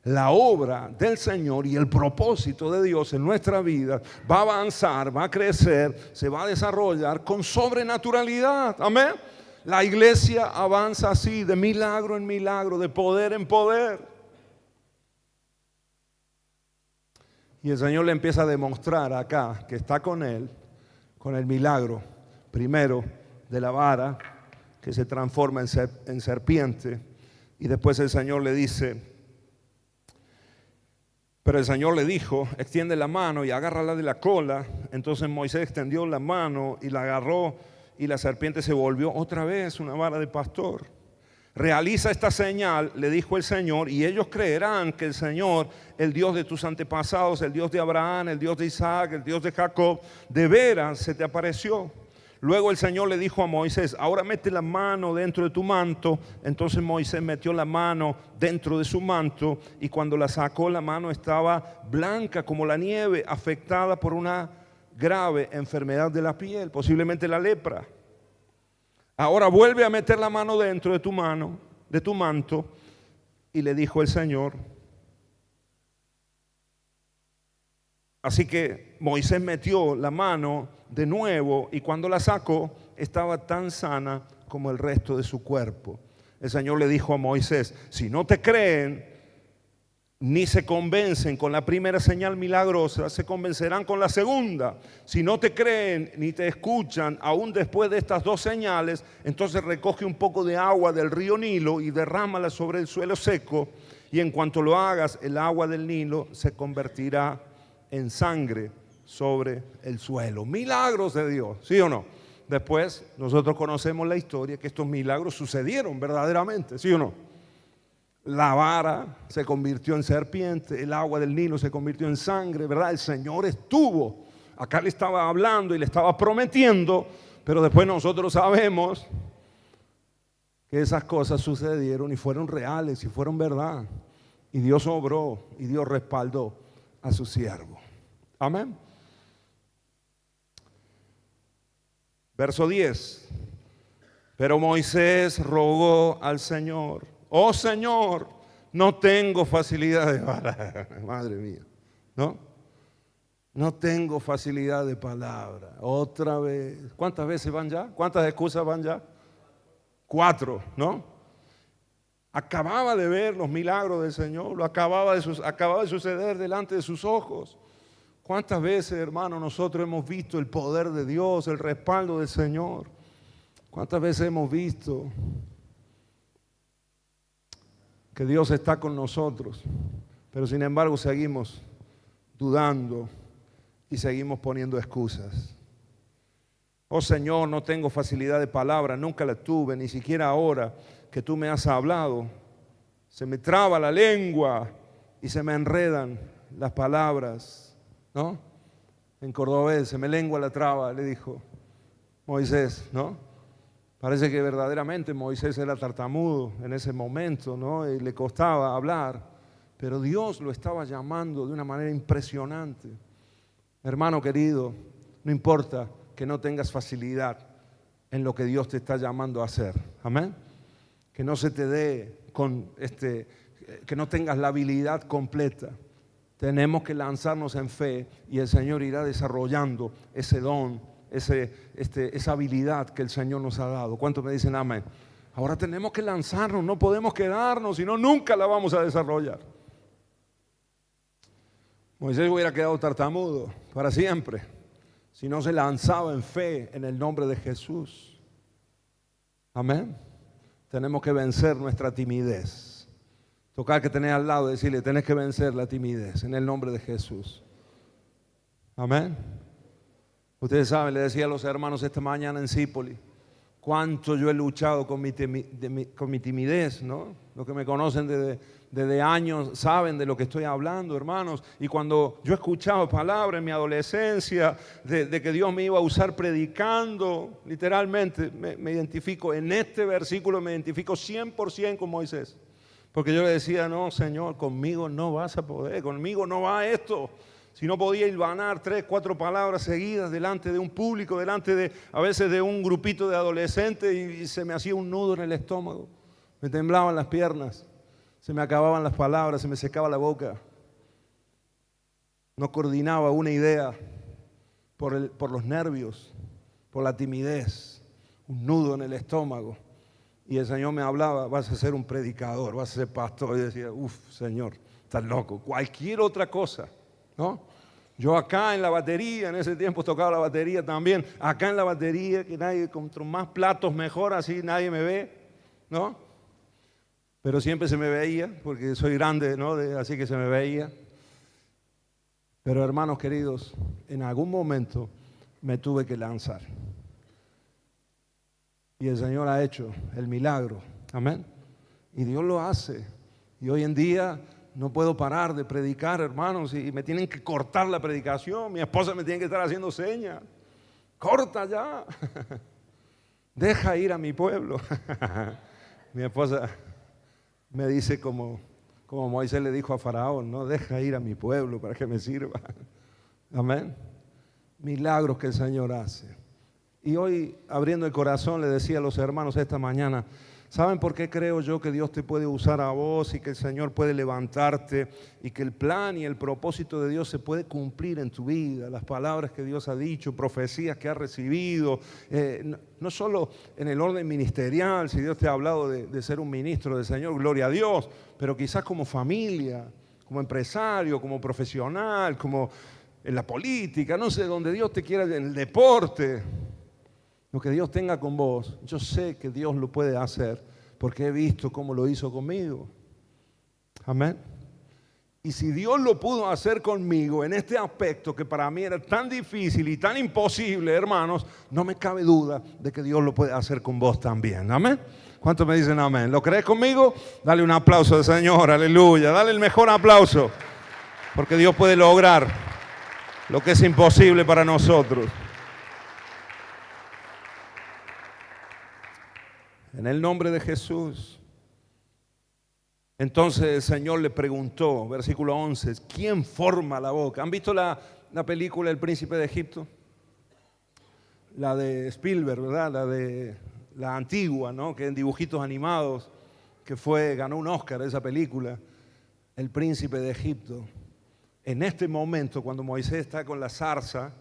La obra del Señor y el propósito de Dios en nuestra vida va a avanzar, va a crecer, se va a desarrollar con sobrenaturalidad. Amén. La iglesia avanza así, de milagro en milagro, de poder en poder. Y el Señor le empieza a demostrar acá que está con él, con el milagro, primero de la vara que se transforma en serpiente. Y después el Señor le dice, pero el Señor le dijo, extiende la mano y agárrala de la cola. Entonces Moisés extendió la mano y la agarró y la serpiente se volvió otra vez una vara de pastor. Realiza esta señal, le dijo el Señor, y ellos creerán que el Señor, el Dios de tus antepasados, el Dios de Abraham, el Dios de Isaac, el Dios de Jacob, de veras se te apareció. Luego el Señor le dijo a Moisés, ahora mete la mano dentro de tu manto. Entonces Moisés metió la mano dentro de su manto, y cuando la sacó, la mano estaba blanca como la nieve, afectada por una grave enfermedad de la piel, posiblemente la lepra. Ahora vuelve a meter la mano dentro de tu mano, de tu manto. Y le dijo el Señor. Así que Moisés metió la mano de nuevo, y cuando la sacó, estaba tan sana como el resto de su cuerpo. El Señor le dijo a Moisés, si no te creen, ni se convencen con la primera señal milagrosa, se convencerán con la segunda. Si no te creen ni te escuchan, aún después de estas dos señales, entonces recoge un poco de agua del río Nilo y derrámala sobre el suelo seco, y en cuanto lo hagas, el agua del Nilo se convertirá en sangre sobre el suelo. Milagros de Dios, ¿sí o no? Después nosotros conocemos la historia, que estos milagros sucedieron verdaderamente, ¿sí o no? La vara se convirtió en serpiente, el agua del Nilo se convirtió en sangre, ¿verdad? El Señor estuvo, acá le estaba hablando y le estaba prometiendo, pero después nosotros sabemos que esas cosas sucedieron y fueron reales y fueron verdad. Y Dios obró y Dios respaldó a su siervo. Amén. Verso 10. Pero Moisés rogó al Señor, oh Señor, no tengo facilidad de palabra. Madre mía, ¿no? No tengo facilidad de palabra. Otra vez. ¿Cuántas veces van ya? ¿Cuántas excusas van ya? 4, ¿no? Acababa de ver los milagros del Señor, lo acababa de suceder delante de sus ojos. ¿Cuántas veces, hermano, nosotros hemos visto el poder de Dios, el respaldo del Señor? ¿Cuántas veces hemos visto que Dios está con nosotros, pero sin embargo seguimos dudando y seguimos poniendo excusas? Oh Señor, no tengo facilidad de palabra, nunca la tuve, ni siquiera ahora que tú me has hablado. Se me traba la lengua y se me enredan las palabras, ¿no? En cordobés, se me lengua la traba, le dijo Moisés, ¿no? Parece que verdaderamente Moisés era tartamudo en ese momento, ¿no? Y le costaba hablar, pero Dios lo estaba llamando de una manera impresionante. Hermano querido, no importa que no tengas facilidad en lo que Dios te está llamando a hacer. Amén. Que no se te dé que no tengas la habilidad completa. Tenemos que lanzarnos en fe y el Señor irá desarrollando ese don, esa habilidad que el Señor nos ha dado. ¿Cuántos me dicen amén? Ahora tenemos que lanzarnos, no podemos quedarnos, si no nunca la vamos a desarrollar. Moisés hubiera quedado tartamudo para siempre si no se lanzaba en fe en el nombre de Jesús. Amén. Tenemos que vencer nuestra timidez. Tocar que tenés al lado y decirle, tenés que vencer la timidez en el nombre de Jesús. Amén. Ustedes saben, le decía a los hermanos esta mañana en Zípoli, cuánto yo he luchado con mi timidez, ¿no? Los que me conocen desde años saben de lo que estoy hablando, hermanos. Y cuando yo escuchaba palabras en mi adolescencia de que Dios me iba a usar predicando, literalmente me identifico en este versículo, me identifico 100% con Moisés. Porque yo le decía, no, Señor, conmigo no vas a poder, conmigo no va esto. Si no podía hilvanar 3, 4 palabras seguidas delante de un público, delante a veces de un grupito de adolescentes, y se me hacía un nudo en el estómago. Me temblaban las piernas, se me acababan las palabras, se me secaba la boca. No coordinaba una idea por los nervios, por la timidez, un nudo en el estómago. Y el Señor me hablaba, vas a ser un predicador, vas a ser pastor. Y decía, Señor, estás loco, cualquier otra cosa, ¿no? Yo acá en la batería, en ese tiempo tocaba la batería también, acá en la batería, que nadie, con más platos mejor, así nadie me ve, ¿no? Pero siempre se me veía, porque soy grande, ¿no? Así que se me veía. Pero hermanos queridos, en algún momento me tuve que lanzar. Y el Señor ha hecho el milagro, amén, Y Dios lo hace. Y hoy en día no puedo parar de predicar, hermanos, y me tienen que cortar la predicación. Mi esposa me tiene que estar haciendo señas. Corta ya. Deja ir a mi pueblo. Mi esposa me dice como Moisés le dijo a Faraón, no, deja ir a mi pueblo para que me sirva. Amén. Milagros que el Señor hace. Y hoy, abriendo el corazón, le decía a los hermanos esta mañana, ¿saben por qué creo yo que Dios te puede usar a vos y que el Señor puede levantarte y que el plan y el propósito de Dios se puede cumplir en tu vida? Las palabras que Dios ha dicho, profecías que has recibido, no solo en el orden ministerial, si Dios te ha hablado de ser un ministro del Señor, gloria a Dios, pero quizás como familia, como empresario, como profesional, como en la política, no sé, donde Dios te quiera, en el deporte. Lo que Dios tenga con vos, yo sé que Dios lo puede hacer porque he visto cómo lo hizo conmigo. Amén. Y si Dios lo pudo hacer conmigo en este aspecto que para mí era tan difícil y tan imposible, hermanos, no me cabe duda de que Dios lo puede hacer con vos también. Amén. ¿Cuántos me dicen amén? ¿Lo crees conmigo? Dale un aplauso al Señor, aleluya. Dale el mejor aplauso porque Dios puede lograr lo que es imposible para nosotros. En el nombre de Jesús. Entonces el Señor le preguntó, versículo 11, ¿quién forma la boca? ¿Han visto la película El Príncipe de Egipto? La de Spielberg, ¿verdad? La de la antigua, ¿no? Que en dibujitos animados, que ganó un Oscar esa película, El Príncipe de Egipto. En este momento, cuando Moisés está con la zarza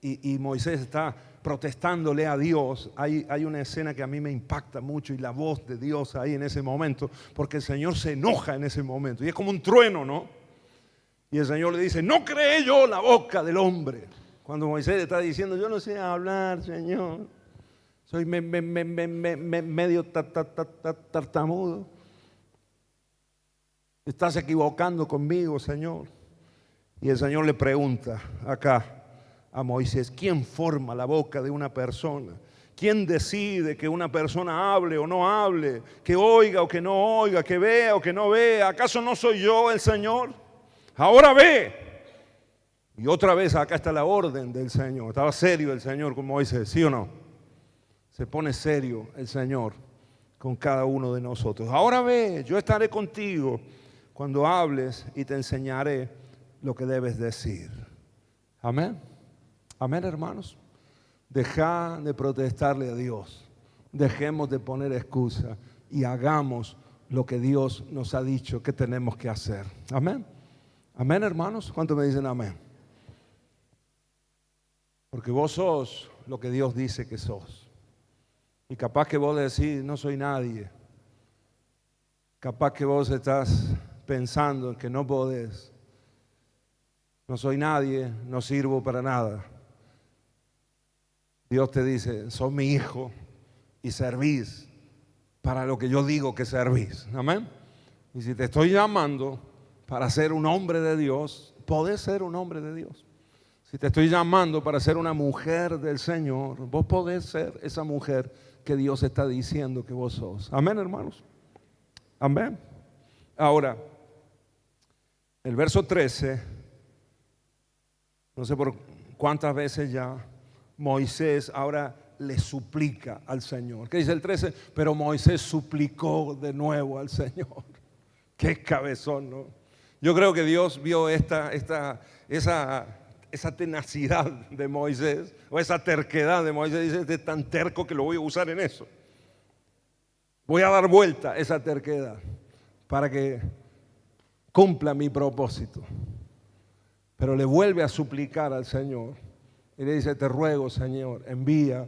y Moisés está protestándole a Dios, hay una escena que a mí me impacta mucho y la voz de Dios ahí en ese momento, porque el Señor se enoja en ese momento y es como un trueno, ¿no? Y el Señor le dice, no creé yo la boca del hombre. Cuando Moisés le está diciendo, yo no sé hablar, Señor, soy medio tartamudo, estás equivocando conmigo, Señor. Y el Señor le pregunta acá a Moisés, ¿quién forma la boca de una persona? ¿Quién decide que una persona hable o no hable? Que oiga o que no oiga, que vea o que no vea. ¿Acaso no soy yo el Señor? Ahora ve. Y otra vez acá está la orden del Señor. Estaba serio el Señor con Moisés, ¿sí o no? Se pone serio el Señor con cada uno de nosotros. Ahora ve, yo estaré contigo cuando hables y te enseñaré lo que debes decir. Amén. Amén, hermanos. Deja de protestarle a Dios. Dejemos de poner excusa y hagamos lo que Dios nos ha dicho que tenemos que hacer. Amén. Amén, hermanos. ¿Cuántos me dicen amén? Porque vos sos lo que Dios dice que sos. Y capaz que vos decís, no soy nadie. Capaz que vos estás pensando que no podés. No soy nadie, no sirvo para nada. Dios te dice, sos mi hijo y servís para lo que yo digo que servís. Amén. Y si te estoy llamando para ser un hombre de Dios, podés ser un hombre de Dios. Si te estoy llamando para ser una mujer del Señor, vos podés ser esa mujer que Dios está diciendo que vos sos. Amén, hermanos. Amén. Ahora, el verso 13, no sé por cuántas veces ya Moisés ahora le suplica al Señor. ¿Qué dice el 13? Pero Moisés suplicó de nuevo al Señor. Qué cabezón, ¿no? Yo creo que Dios vio esa tenacidad de Moisés, o esa terquedad de Moisés. Dice, este es tan terco que lo voy a usar en eso. Voy a dar vuelta a esa terquedad para que cumpla mi propósito. Pero le vuelve a suplicar al Señor. Y le dice, te ruego, Señor, envía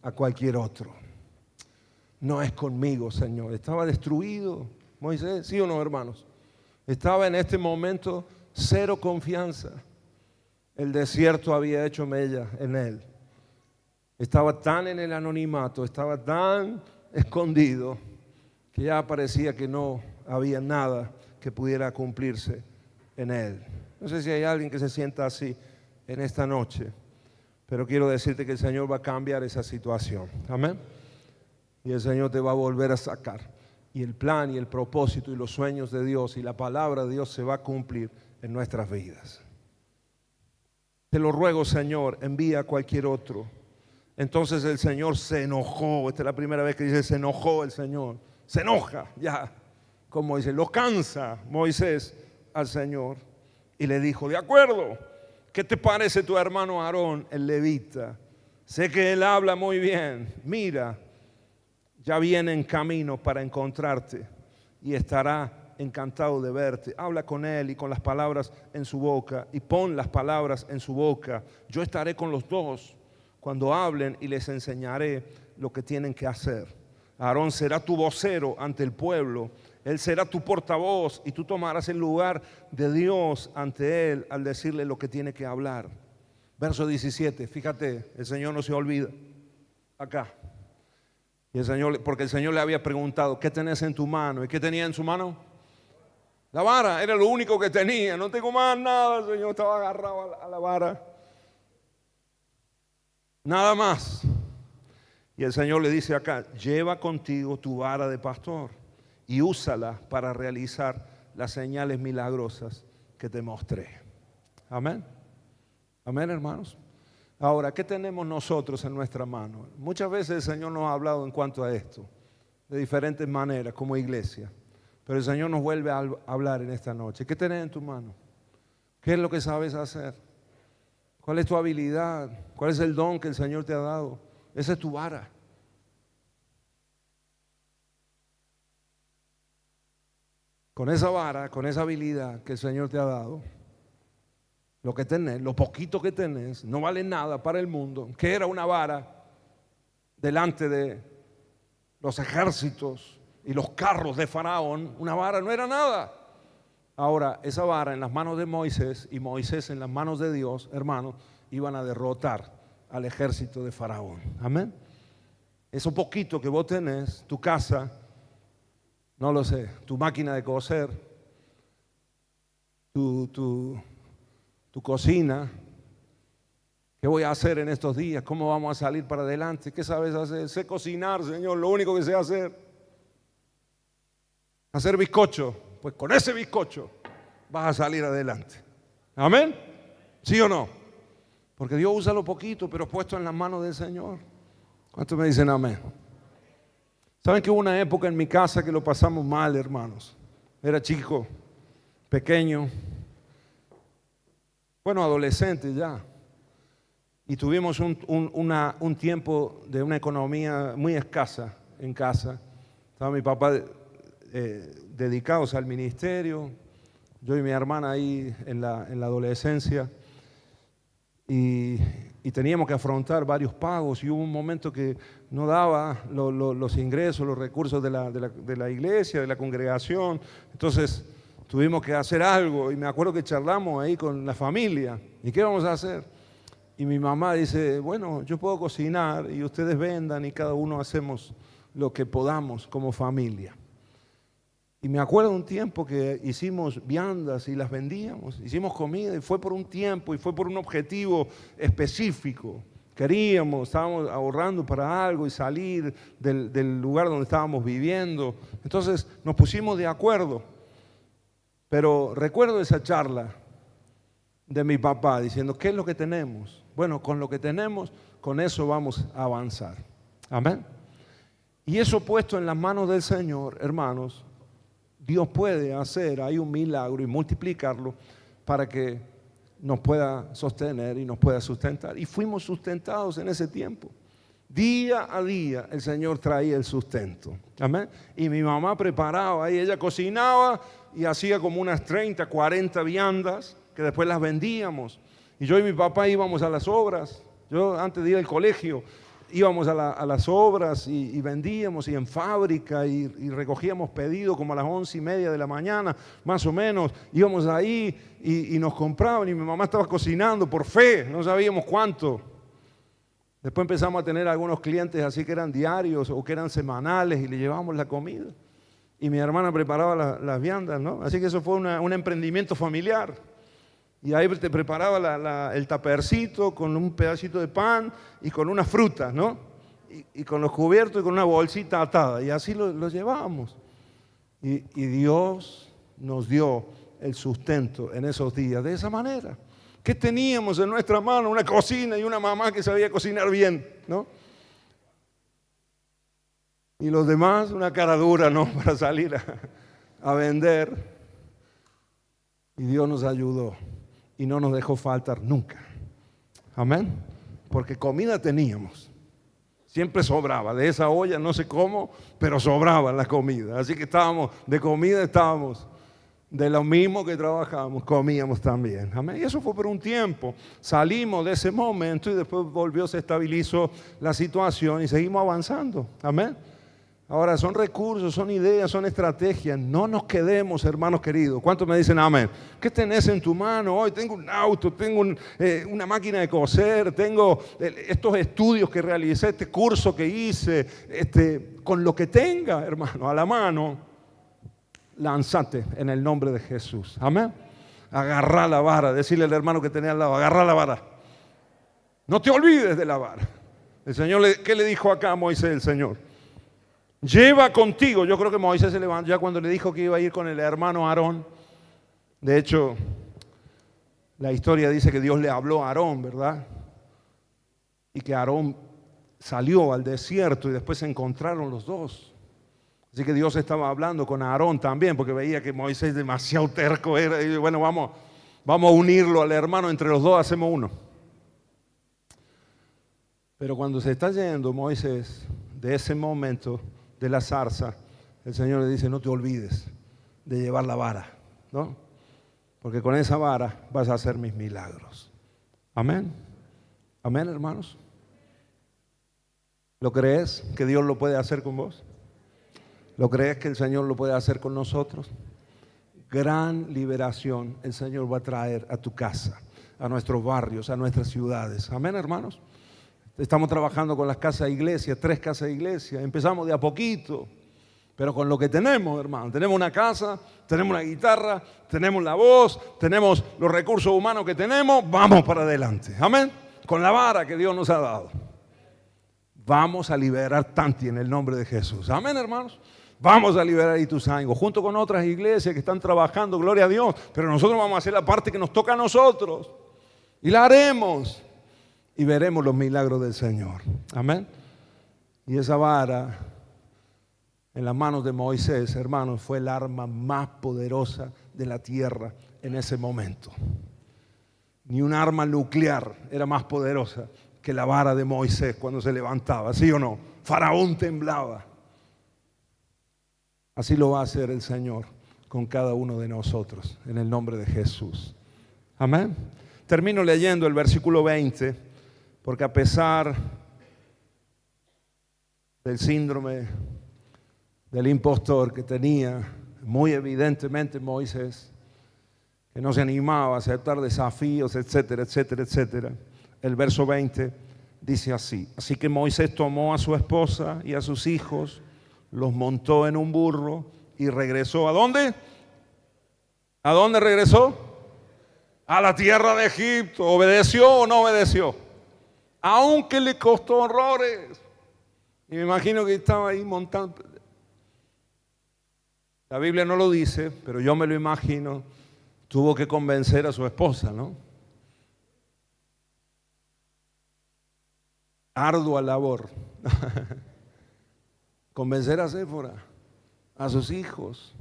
a cualquier otro. No es conmigo, Señor. Estaba destruido Moisés, ¿sí o no, hermanos? Estaba en este momento cero confianza. El desierto había hecho mella en él. Estaba tan en el anonimato, estaba tan escondido, que ya parecía que no había nada que pudiera cumplirse en él. No sé si hay alguien que se sienta así en esta noche. Pero quiero decirte que el Señor va a cambiar esa situación. Amén. Y el Señor te va a volver a sacar. y el plan y el propósito y los sueños de Dios y la palabra de Dios se va a cumplir en nuestras vidas. Te lo ruego, Señor, envía a cualquier otro. Entonces el Señor se enojó. Esta es la primera vez que dice se enojó el Señor. Se enoja, ya, como dice, lo cansa Moisés al Señor y le dijo, de acuerdo, ¿qué te parece tu hermano Aarón, el levita? Sé que él habla muy bien. Mira, ya viene en camino para encontrarte y estará encantado de verte. Habla con él y con las palabras en su boca y pon las palabras en su boca. Yo estaré con los dos cuando hablen y les enseñaré lo que tienen que hacer. Aarón será tu vocero ante el pueblo. Él será tu portavoz y tú tomarás el lugar de Dios ante él al decirle lo que tiene que hablar. Verso 17, fíjate, el Señor no se olvida. Acá. Y el Señor, porque el Señor le había preguntado, ¿qué tenés en tu mano? ¿Y qué tenía en su mano? La vara, era lo único que tenía. No tengo más nada, el Señor estaba agarrado a la vara. Nada más. Y el Señor le dice acá, lleva contigo tu vara de pastor y úsala para realizar las señales milagrosas que te mostré. Amén. Amén, hermanos. Ahora, ¿qué tenemos nosotros en nuestra mano? Muchas veces el Señor nos ha hablado en cuanto a esto, de diferentes maneras, como iglesia. Pero el Señor nos vuelve a hablar en esta noche. ¿Qué tenés en tu mano? ¿Qué es lo que sabes hacer? ¿Cuál es tu habilidad? ¿Cuál es el don que el Señor te ha dado? Esa es tu vara. Con esa vara, con esa habilidad que el Señor te ha dado, lo que tenés, lo poquito que tenés, no vale nada para el mundo. Que era una vara delante de los ejércitos y los carros de Faraón. Una vara no era nada. Ahora, esa vara en las manos de Moisés y Moisés en las manos de Dios, hermanos, iban a derrotar al ejército de Faraón. Amén. Eso poquito que vos tenés, tu casa, no lo sé, tu máquina de coser, tu cocina. ¿Qué voy a hacer en estos días? ¿Cómo vamos a salir para adelante? ¿Qué sabes hacer? Sé cocinar, Señor, lo único que sé hacer. Hacer bizcocho. Pues con ese bizcocho vas a salir adelante. ¿Amén? ¿Sí o no? Porque Dios usa lo poquito, pero puesto en las manos del Señor. ¿Cuántos me dicen amén? ¿Saben que hubo una época en mi casa que lo pasamos mal, hermanos? Era chico, pequeño, bueno, adolescente ya. Y tuvimos un tiempo de una economía muy escasa en casa. Estaba mi papá dedicados al ministerio, yo y mi hermana ahí en la adolescencia. Y teníamos que afrontar varios pagos y hubo un momento que no daba los ingresos, los recursos de la iglesia, de la congregación. Entonces tuvimos que hacer algo y me acuerdo que charlamos ahí con la familia. ¿Y qué vamos a hacer? Y mi mamá dice, bueno, yo puedo cocinar y ustedes vendan y cada uno hacemos lo que podamos como familia. Y me acuerdo un tiempo que hicimos viandas y las vendíamos, hicimos comida y fue por un tiempo y fue por un objetivo específico. Estábamos ahorrando para algo y salir del lugar donde estábamos viviendo. Entonces nos pusimos de acuerdo. Pero recuerdo esa charla de mi papá diciendo, ¿qué es lo que tenemos? Bueno, con lo que tenemos, con eso vamos a avanzar. Amén. Y eso puesto en las manos del Señor, hermanos, Dios puede hacer ahí un milagro y multiplicarlo para que nos pueda sostener y nos pueda sustentar. Y fuimos sustentados en ese tiempo. Día a día el Señor traía el sustento. Amén. Y mi mamá preparaba ahí, ella cocinaba y hacía como unas 30, 40 viandas que después las vendíamos. Y yo y mi papá íbamos a las obras. Yo antes de ir al colegio íbamos a las obras y vendíamos y en fábrica y recogíamos pedidos como a las 11:30 de la mañana, más o menos. Íbamos ahí y nos compraban y mi mamá estaba cocinando por fe, no sabíamos cuánto. Después empezamos a tener algunos clientes así que eran diarios o que eran semanales y le llevábamos la comida. Y mi hermana preparaba las viandas, ¿no? Así que eso fue un emprendimiento familiar. Y ahí te preparaba el tapercito con un pedacito de pan y con unas frutas, ¿no? Y con los cubiertos y con una bolsita atada. Y así lo llevábamos. Y Dios nos dio el sustento en esos días de esa manera. ¿Qué teníamos en nuestra mano? Una cocina y una mamá que sabía cocinar bien, ¿no? Y los demás una cara dura, ¿no? Para salir a vender. Y Dios nos ayudó y no nos dejó faltar nunca. Amén. Porque comida teníamos. Siempre sobraba. De esa olla no sé cómo, pero sobraba la comida. Así que de comida estábamos. De lo mismo que trabajamos, comíamos también. Amén. Y eso fue por un tiempo. Salimos de ese momento y después se estabilizó la situación y seguimos avanzando. Amén. Ahora son recursos, son ideas, son estrategias. No nos quedemos, hermanos queridos. ¿Cuántos me dicen amén? ¿Qué tenés en tu mano hoy? Tengo un auto, tengo una máquina de coser, tengo estos estudios que realicé, este curso que hice. Con lo que tenga, hermano, a la mano, lánzate en el nombre de Jesús. Amén. Agarrá la vara. Decirle al hermano que tenía al lado, agarrá la vara. No te olvides de la vara. El Señor, ¿qué le dijo acá a Moisés el Señor? Lleva contigo. Yo creo que Moisés se levantó ya cuando le dijo que iba a ir con el hermano Aarón. De hecho, la historia dice que Dios le habló a Aarón, ¿verdad? Y que Aarón salió al desierto y después se encontraron los dos. Así que Dios estaba hablando con Aarón también, porque veía que Moisés demasiado terco era. Y bueno, vamos a unirlo al hermano, entre los dos hacemos uno. Pero cuando se está yendo Moisés de ese momento de la zarza, el Señor le dice, no te olvides de llevar la vara, ¿no? Porque con esa vara vas a hacer mis milagros. Amén. Amén, hermanos. ¿Lo crees que Dios lo puede hacer con vos? ¿Lo crees que el Señor lo puede hacer con nosotros? Gran liberación el Señor va a traer a tu casa, a nuestros barrios, a nuestras ciudades. Amén, hermanos. Estamos trabajando con las casas de iglesia, 3 casas de iglesia. Empezamos de a poquito, pero con lo que tenemos, hermano. Tenemos una casa, tenemos una guitarra, tenemos la voz, tenemos los recursos humanos que tenemos. Vamos para adelante. Amén. Con la vara que Dios nos ha dado. Vamos a liberar Tanti en el nombre de Jesús. Amén, hermanos. Vamos a liberar Ituzaingó, junto con otras iglesias que están trabajando, gloria a Dios. Pero nosotros vamos a hacer la parte que nos toca a nosotros. Y la haremos. Y veremos los milagros del Señor. Amén. Y esa vara en las manos de Moisés, hermanos, fue el arma más poderosa de la tierra en ese momento. Ni un arma nuclear era más poderosa que la vara de Moisés cuando se levantaba. ¿Sí o no? Faraón temblaba. Así lo va a hacer el Señor con cada uno de nosotros, en el nombre de Jesús. Amén. Termino leyendo el versículo 20, porque a pesar del síndrome del impostor que tenía muy evidentemente Moisés, que no se animaba a aceptar desafíos, etcétera, etcétera, etcétera, el verso 20 dice así: así que Moisés tomó a su esposa y a sus hijos, los montó en un burro y regresó. ¿A dónde? ¿A dónde regresó? A la tierra de Egipto. ¿Obedeció o no obedeció? Aunque le costó horrores. Y me imagino que estaba ahí montando. La Biblia no lo dice, pero yo me lo imagino. Tuvo que convencer a su esposa, ¿no? Ardua labor. Convencer a Séfora, a sus hijos.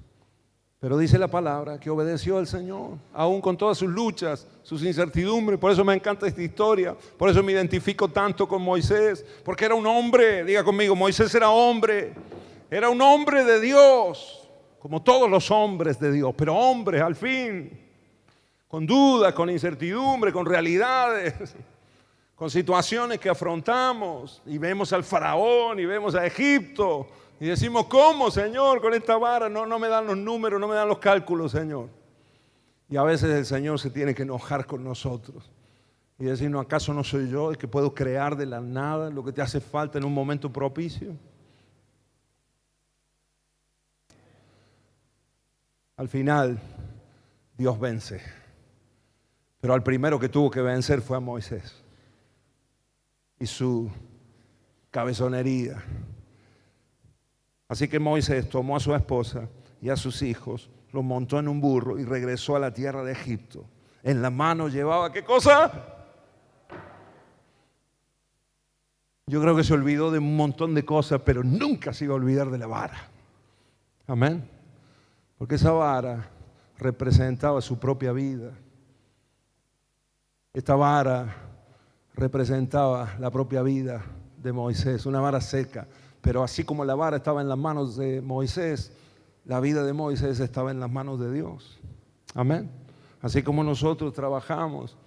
Pero dice la palabra que obedeció al Señor, aún con todas sus luchas, sus incertidumbres. Por eso me encanta esta historia, por eso me identifico tanto con Moisés, porque era un hombre, diga conmigo, Moisés era un hombre de Dios, como todos los hombres de Dios, pero hombre al fin, con dudas, con incertidumbre, con realidades, con situaciones que afrontamos, y vemos al faraón y vemos a Egipto y decimos, ¿cómo, Señor? Con esta vara no me dan los números, no me dan los cálculos, Señor. Y a veces el Señor se tiene que enojar con nosotros y decirnos, ¿acaso no soy yo el que puedo crear de la nada lo que te hace falta en un momento propicio? Al final, Dios vence, pero al primero que tuvo que vencer fue a Moisés y su cabezonería. Así que Moisés tomó a su esposa y a sus hijos, los montó en un burro y regresó a la tierra de Egipto. En la mano llevaba, ¿qué cosa? Yo creo que se olvidó de un montón de cosas, pero nunca se iba a olvidar de la vara. Amén. Porque esa vara representaba su propia vida. Esta vara representaba la propia vida de Moisés, una vara seca. Pero así como la vara estaba en las manos de Moisés, la vida de Moisés estaba en las manos de Dios. Amén. Así como nosotros trabajamos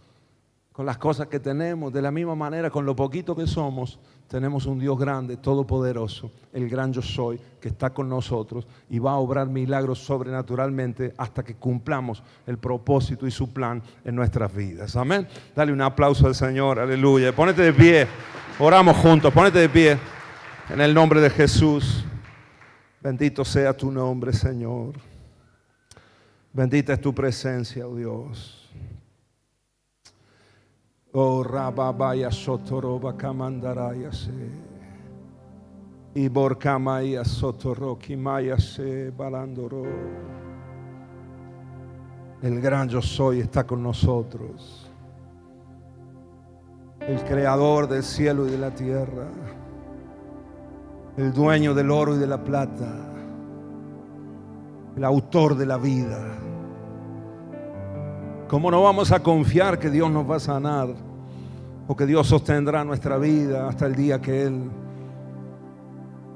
con las cosas que tenemos, de la misma manera, con lo poquito que somos, tenemos un Dios grande, todopoderoso, el gran yo soy, que está con nosotros y va a obrar milagros sobrenaturalmente hasta que cumplamos el propósito y su plan en nuestras vidas. Amén. Dale un aplauso al Señor, aleluya. Ponete de pie, oramos juntos, ponete de pie en el nombre de Jesús. Bendito sea tu nombre, Señor. Bendita es tu presencia, oh Dios. Oh Rababaya Sotoroba Kamandaraya se Iborkamaya Sotoroki Maya se Balandoro. El gran yo soy está con nosotros. El creador del cielo y de la tierra. El dueño del oro y de la plata. El autor de la vida. ¿Cómo no vamos a confiar que Dios nos va a sanar o que Dios sostendrá nuestra vida hasta el día que Él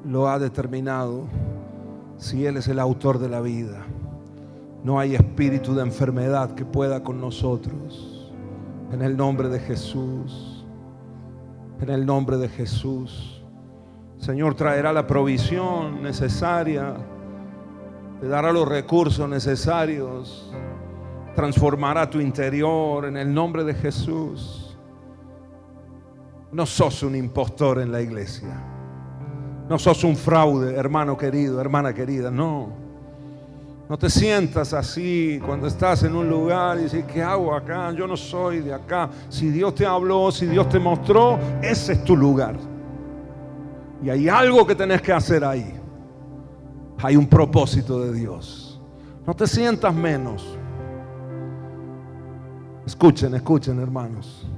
lo ha determinado? Si Él es el autor de la vida, no hay espíritu de enfermedad que pueda con nosotros. En el nombre de Jesús, en el nombre de Jesús, Señor, traerá la provisión necesaria, te dará los recursos necesarios, transformará tu interior en el nombre de Jesús. No sos un impostor en la iglesia. No sos un fraude, hermano querido, hermana querida, no. No te sientas así cuando estás en un lugar y dices, ¿qué hago acá? Yo no soy de acá. Si Dios te habló, si Dios te mostró, ese es tu lugar. Y hay algo que tenés que hacer ahí. Hay un propósito de Dios. No te sientas menos. Escuchen, escuchen, hermanos.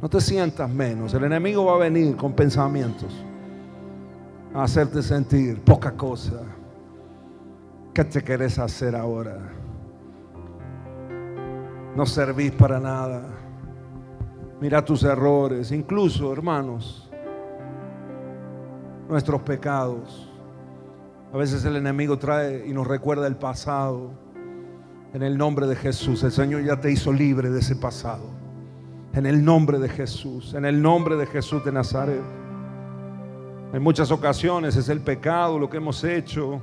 No te sientas menos. El enemigo va a venir con pensamientos a hacerte sentir poca cosa. ¿Qué te querés hacer ahora? No servís para nada. Mira tus errores. Incluso, hermanos, nuestros pecados. A veces el enemigo trae y nos recuerda el pasado. En el nombre de Jesús, el Señor ya te hizo libre de ese pasado. En el nombre de Jesús, en el nombre de Jesús de Nazaret. En muchas ocasiones es el pecado lo que hemos hecho,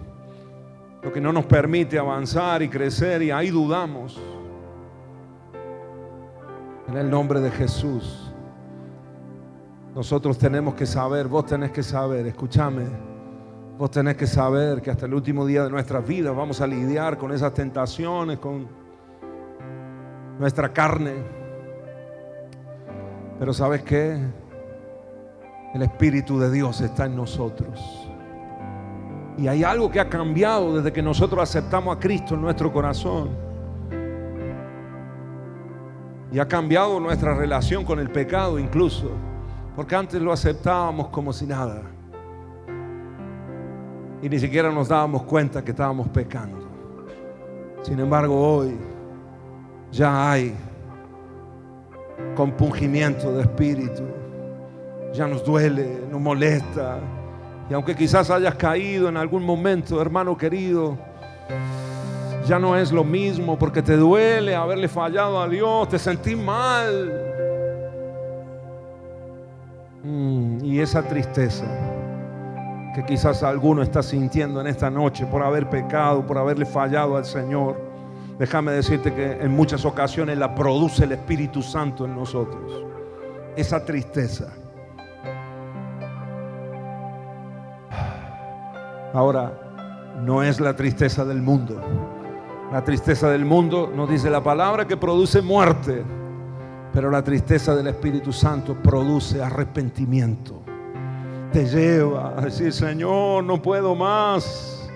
lo que no nos permite avanzar y crecer, y ahí dudamos. En el nombre de Jesús, nosotros tenemos que saber, vos tenés que saber, escúchame. Vos tenés que saber que hasta el último día de nuestras vidas vamos a lidiar con esas tentaciones, con nuestra carne. Pero ¿sabes qué? El Espíritu de Dios está en nosotros. Y hay algo que ha cambiado desde que nosotros aceptamos a Cristo en nuestro corazón. Y ha cambiado nuestra relación con el pecado incluso. Porque antes lo aceptábamos como si nada. Y ni siquiera nos dábamos cuenta que estábamos pecando. Sin embargo, hoy ya hay compungimiento de espíritu. Ya nos duele, nos molesta. Y aunque quizás hayas caído en algún momento, hermano querido, ya no es lo mismo porque te duele haberle fallado a Dios, te sentís mal. Y esa tristeza que quizás alguno está sintiendo en esta noche por haber pecado, por haberle fallado al Señor, déjame decirte que en muchas ocasiones la produce el Espíritu Santo en nosotros. Esa tristeza. Ahora, no es la tristeza del mundo. La tristeza del mundo, nos dice la palabra, que produce muerte. Pero la tristeza del Espíritu Santo produce arrepentimiento. Te lleva a decir, Señor, no puedo más.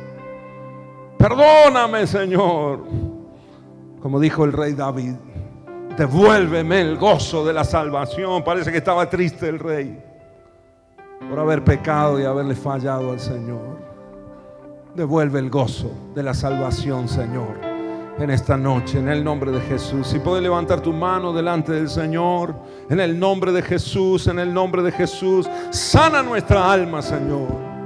Perdóname, Señor. Como dijo el rey David, devuélveme el gozo de la salvación. Parece que estaba triste el rey por haber pecado y haberle fallado al Señor. Devuelve el gozo de la salvación, Señor, en esta noche, en el nombre de Jesús. Si puedes levantar tu mano delante del Señor, en el nombre de Jesús, en el nombre de Jesús. Sana nuestra alma, Señor.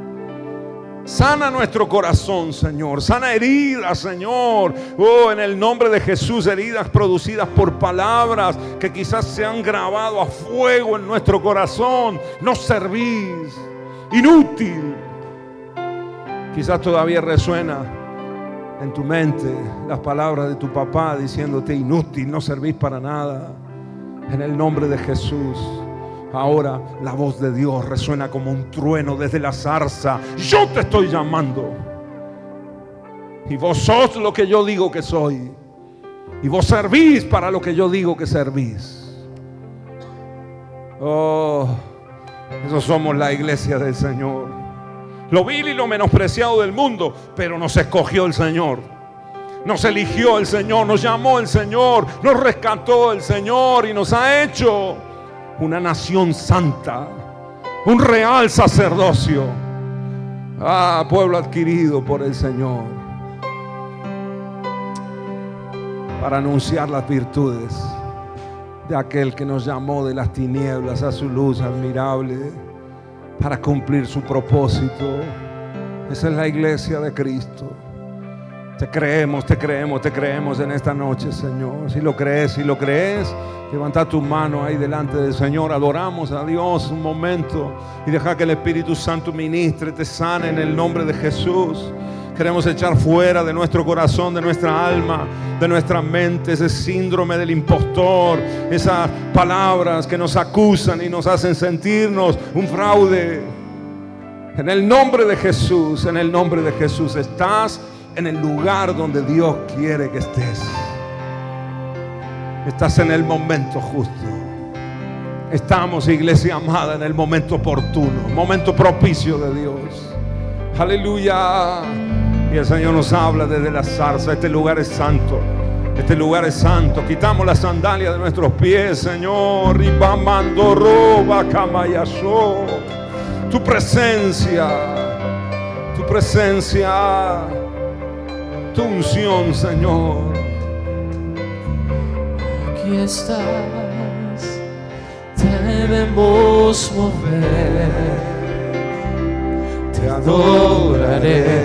Sana nuestro corazón, Señor. Sana heridas, Señor. Oh, en el nombre de Jesús, heridas producidas por palabras que quizás se han grabado a fuego en nuestro corazón. No servís, inútil. Quizás todavía resuena en tu mente las palabras de tu papá diciéndote inútil, no servís para nada. En el nombre de Jesús, ahora la voz de Dios resuena como un trueno desde la zarza. Yo te estoy llamando. Y vos sos lo que yo digo que soy. Y vos servís para lo que yo digo que servís. Oh, eso somos la iglesia del Señor. Lo vil y lo menospreciado del mundo, pero nos escogió el Señor. Nos eligió el Señor, nos llamó el Señor, nos rescató el Señor y nos ha hecho una nación santa, un real sacerdocio. Pueblo adquirido por el Señor, para anunciar las virtudes de aquel que nos llamó de las tinieblas a su luz admirable, para cumplir su propósito. Esa es la iglesia de Cristo. Te creemos, te creemos, te creemos en esta noche, Señor. Si lo crees, levanta tu mano ahí delante del Señor. Adoramos a Dios un momento y deja que el Espíritu Santo ministre, te sane en el nombre de Jesús. Queremos echar fuera de nuestro corazón, de nuestra alma, de nuestra mente, ese síndrome del impostor, esas palabras que nos acusan y nos hacen sentirnos un fraude. En el nombre de Jesús, en el nombre de Jesús, estás en el lugar donde Dios quiere que estés. Estás en el momento justo. Estamos, iglesia amada, en el momento oportuno, momento propicio de Dios. Aleluya. Y el Señor nos habla desde la zarza. Este lugar es santo. Este lugar es santo. Quitamos las sandalias de nuestros pies, Señor. Tu presencia, tu presencia, tu unción, Señor. Aquí estás, debemos mover. Te adoraré.